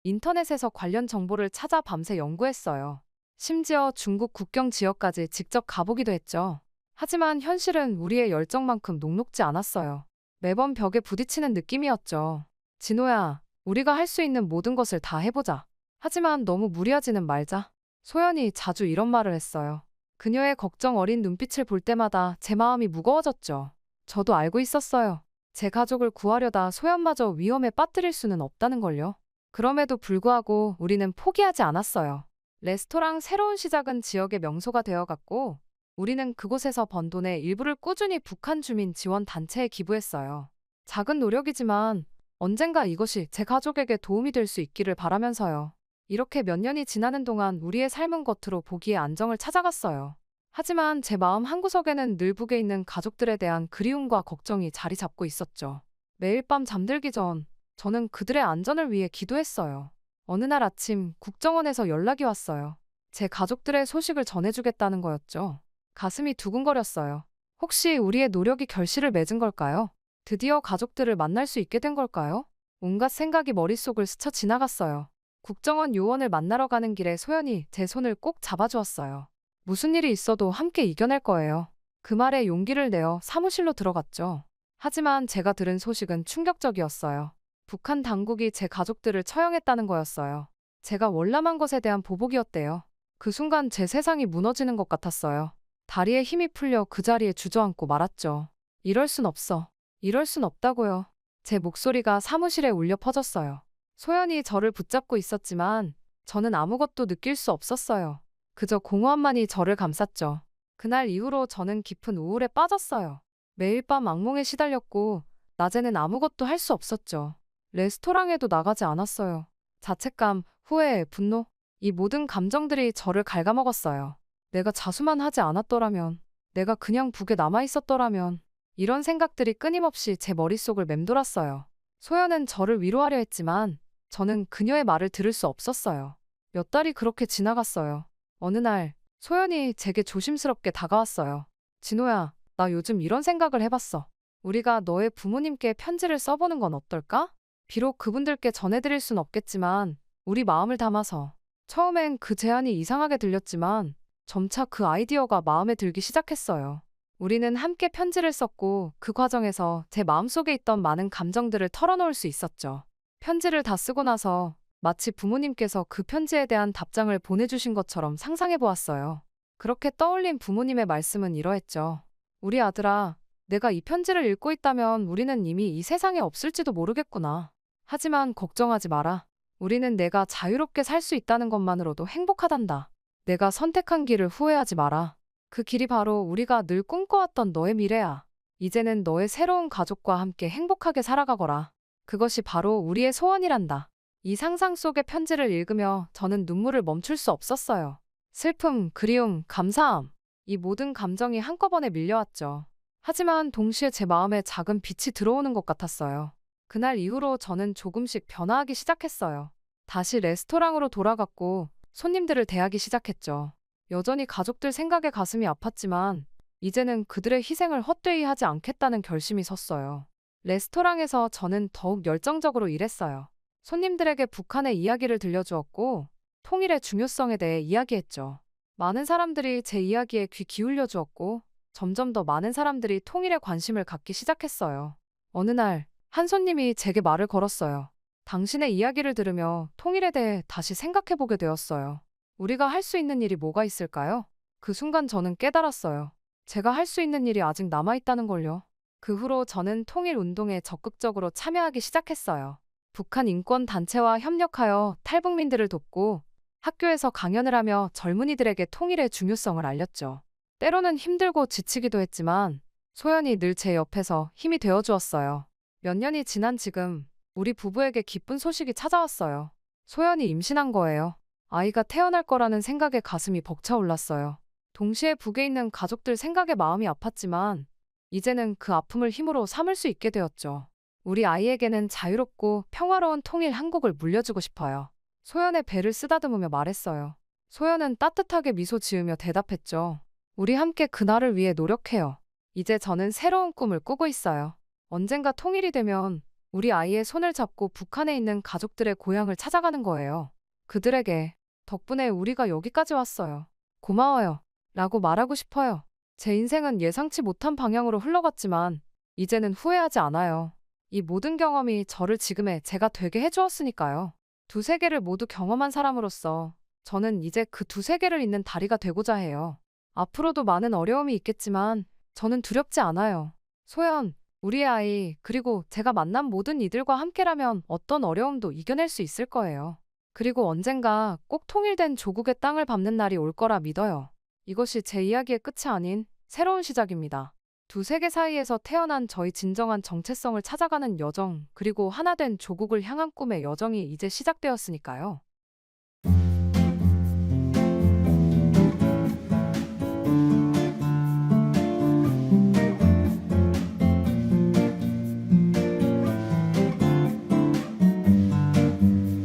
A: 인터넷에서 관련 정보를 찾아 밤새 연구했어요. 심지어 중국 국경 지역까지 직접 가보기도 했죠. 하지만 현실은 우리의 열정만큼 녹록지 않았어요. 매번 벽에 부딪히는 느낌이었죠. 진호야, 우리가 할 수 있는 모든 것을 다 해보자. 하지만 너무 무리하지는 말자. 소연이 자주 이런 말을 했어요. 그녀의 걱정 어린 눈빛을 볼 때마다 제 마음이 무거워졌죠. 저도 알고 있었어요. 제 가족을 구하려다 소연마저 위험에 빠뜨릴 수는 없다는 걸요. 그럼에도 불구하고 우리는 포기하지 않았어요. 레스토랑 새로운 시작은 지역의 명소가 되어갔고 우리는 그곳에서 번 돈의 일부를 꾸준히 북한 주민 지원 단체에 기부했어요. 작은 노력이지만 언젠가 이것이 제 가족에게 도움이 될 수 있기를 바라면서요. 이렇게 몇 년이 지나는 동안 우리의 삶은 겉으로 보기에 안정을 찾아갔어요. 하지만 제 마음 한구석에는 늘 북에 있는 가족들에 대한 그리움과 걱정이 자리 잡고 있었죠. 매일 밤 잠들기 전 저는 그들의 안전을 위해 기도했어요. 어느 날 아침 국정원에서 연락이 왔어요. 제 가족들의 소식을 전해주겠다는 거였죠. 가슴이 두근거렸어요. 혹시 우리의 노력이 결실을 맺은 걸까요? 드디어 가족들을 만날 수 있게 된 걸까요? 온갖 생각이 머릿속을 스쳐 지나갔어요. 국정원 요원을 만나러 가는 길에 소연이 제 손을 꼭 잡아주었어요. 무슨 일이 있어도 함께 이겨낼 거예요. 그 말에 용기를 내어 사무실로 들어갔죠. 하지만 제가 들은 소식은 충격적이었어요. 북한 당국이 제 가족들을 처형했다는 거였어요. 제가 월남한 것에 대한 보복이었대요. 그 순간 제 세상이 무너지는 것 같았어요. 다리에 힘이 풀려 그 자리에 주저앉고 말았죠. 이럴 순 없어. 이럴 순 없다고요. 제 목소리가 사무실에 울려 퍼졌어요. 소연이 저를 붙잡고 있었지만 저는 아무것도 느낄 수 없었어요. 그저 공허함만이 저를 감쌌죠. 그날 이후로 저는 깊은 우울에 빠졌어요. 매일 밤 악몽에 시달렸고 낮에는 아무것도 할 수 없었죠. 레스토랑에도 나가지 않았어요. 자책감, 후회, 분노, 이 모든 감정들이 저를 갉아먹었어요. 내가 자수만 하지 않았더라면, 내가 그냥 북에 남아있었더라면, 이런 생각들이 끊임없이 제 머릿속을 맴돌았어요. 소연은 저를 위로하려 했지만 저는 그녀의 말을 들을 수 없었어요. 몇 달이 그렇게 지나갔어요. 어느 날 소연이 제게 조심스럽게 다가왔어요. 진호야, 나 요즘 이런 생각을 해봤어. 우리가 너의 부모님께 편지를 써보는 건 어떨까? 비록 그분들께 전해드릴 순 없겠지만 우리 마음을 담아서. 처음엔 그 제안이 이상하게 들렸지만 점차 그 아이디어가 마음에 들기 시작했어요. 우리는 함께 편지를 썼고 그 과정에서 제 마음속에 있던 많은 감정들을 털어놓을 수 있었죠. 편지를 다 쓰고 나서 마치 부모님께서 그 편지에 대한 답장을 보내주신 것처럼 상상해 보았어요. 그렇게 떠올린 부모님의 말씀은 이러했죠. 우리 아들아, 내가 이 편지를 읽고 있다면 우리는 이미 이 세상에 없을지도 모르겠구나. 하지만 걱정하지 마라. 우리는 내가 자유롭게 살 수 있다는 것만으로도 행복하단다. 내가 선택한 길을 후회하지 마라. 그 길이 바로 우리가 늘 꿈꿔왔던 너의 미래야. 이제는 너의 새로운 가족과 함께 행복하게 살아가거라. 그것이 바로 우리의 소원이란다. 이 상상 속의 편지를 읽으며 저는 눈물을 멈출 수 없었어요. 슬픔, 그리움, 감사함. 이 모든 감정이 한꺼번에 밀려왔죠. 하지만 동시에 제 마음에 작은 빛이 들어오는 것 같았어요. 그날 이후로 저는 조금씩 변화하기 시작했어요. 다시 레스토랑으로 돌아갔고 손님들을 대하기 시작했죠. 여전히 가족들 생각에 가슴이 아팠지만 이제는 그들의 희생을 헛되이 하지 않겠다는 결심이 섰어요. 레스토랑에서 저는 더욱 열정적으로 일했어요. 손님들에게 북한의 이야기를 들려주었고 통일의 중요성에 대해 이야기했죠. 많은 사람들이 제 이야기에 귀 기울여 주었고 점점 더 많은 사람들이 통일에 관심을 갖기 시작했어요. 어느 날 한 손님이 제게 말을 걸었어요. 당신의 이야기를 들으며 통일에 대해 다시 생각해보게 되었어요. 우리가 할 수 있는 일이 뭐가 있을까요? 그 순간 저는 깨달았어요. 제가 할 수 있는 일이 아직 남아있다는 걸요. 그 후로 저는 통일 운동에 적극적으로 참여하기 시작했어요. 북한 인권 단체와 협력하여 탈북민들을 돕고 학교에서 강연을 하며 젊은이들에게 통일의 중요성을 알렸죠. 때로는 힘들고 지치기도 했지만 소연이 늘 제 옆에서 힘이 되어 주었어요. 몇 년이 지난 지금 우리 부부에게 기쁜 소식이 찾아왔어요. 소연이 임신한 거예요. 아이가 태어날 거라는 생각에 가슴이 벅차올랐어요. 동시에 북에 있는 가족들 생각에 마음이 아팠지만 이제는 그 아픔을 힘으로 삼을 수 있게 되었죠. 우리 아이에게는 자유롭고 평화로운 통일 한국을 물려주고 싶어요. 소연의 배를 쓰다듬으며 말했어요. 소연은 따뜻하게 미소 지으며 대답했죠. 우리 함께 그날을 위해 노력해요. 이제 저는 새로운 꿈을 꾸고 있어요. 언젠가 통일이 되면 우리 아이의 손을 잡고 북한에 있는 가족들의 고향을 찾아가는 거예요. 그들에게 덕분에 우리가 여기까지 왔어요. 고마워요. 라고 말하고 싶어요. 제 인생은 예상치 못한 방향으로 흘러갔지만 이제는 후회하지 않아요. 이 모든 경험이 저를 지금의 제가 되게 해주었으니까요. 두 세계를 모두 경험한 사람으로서 저는 이제 그 두 세계를 잇는 다리가 되고자 해요. 앞으로도 많은 어려움이 있겠지만 저는 두렵지 않아요. 소연, 우리의 아이, 그리고 제가 만난 모든 이들과 함께라면 어떤 어려움도 이겨낼 수 있을 거예요. 그리고 언젠가 꼭 통일된 조국의 땅을 밟는 날이 올 거라 믿어요. 이것이 제 이야기의 끝이 아닌 새로운 시작입니다. 두 세계 사이에서 태어난 저희 진정한 정체성을 찾아가는 여정, 그리고 하나된 조국을 향한 꿈의 여정이 이제 시작되었으니까요.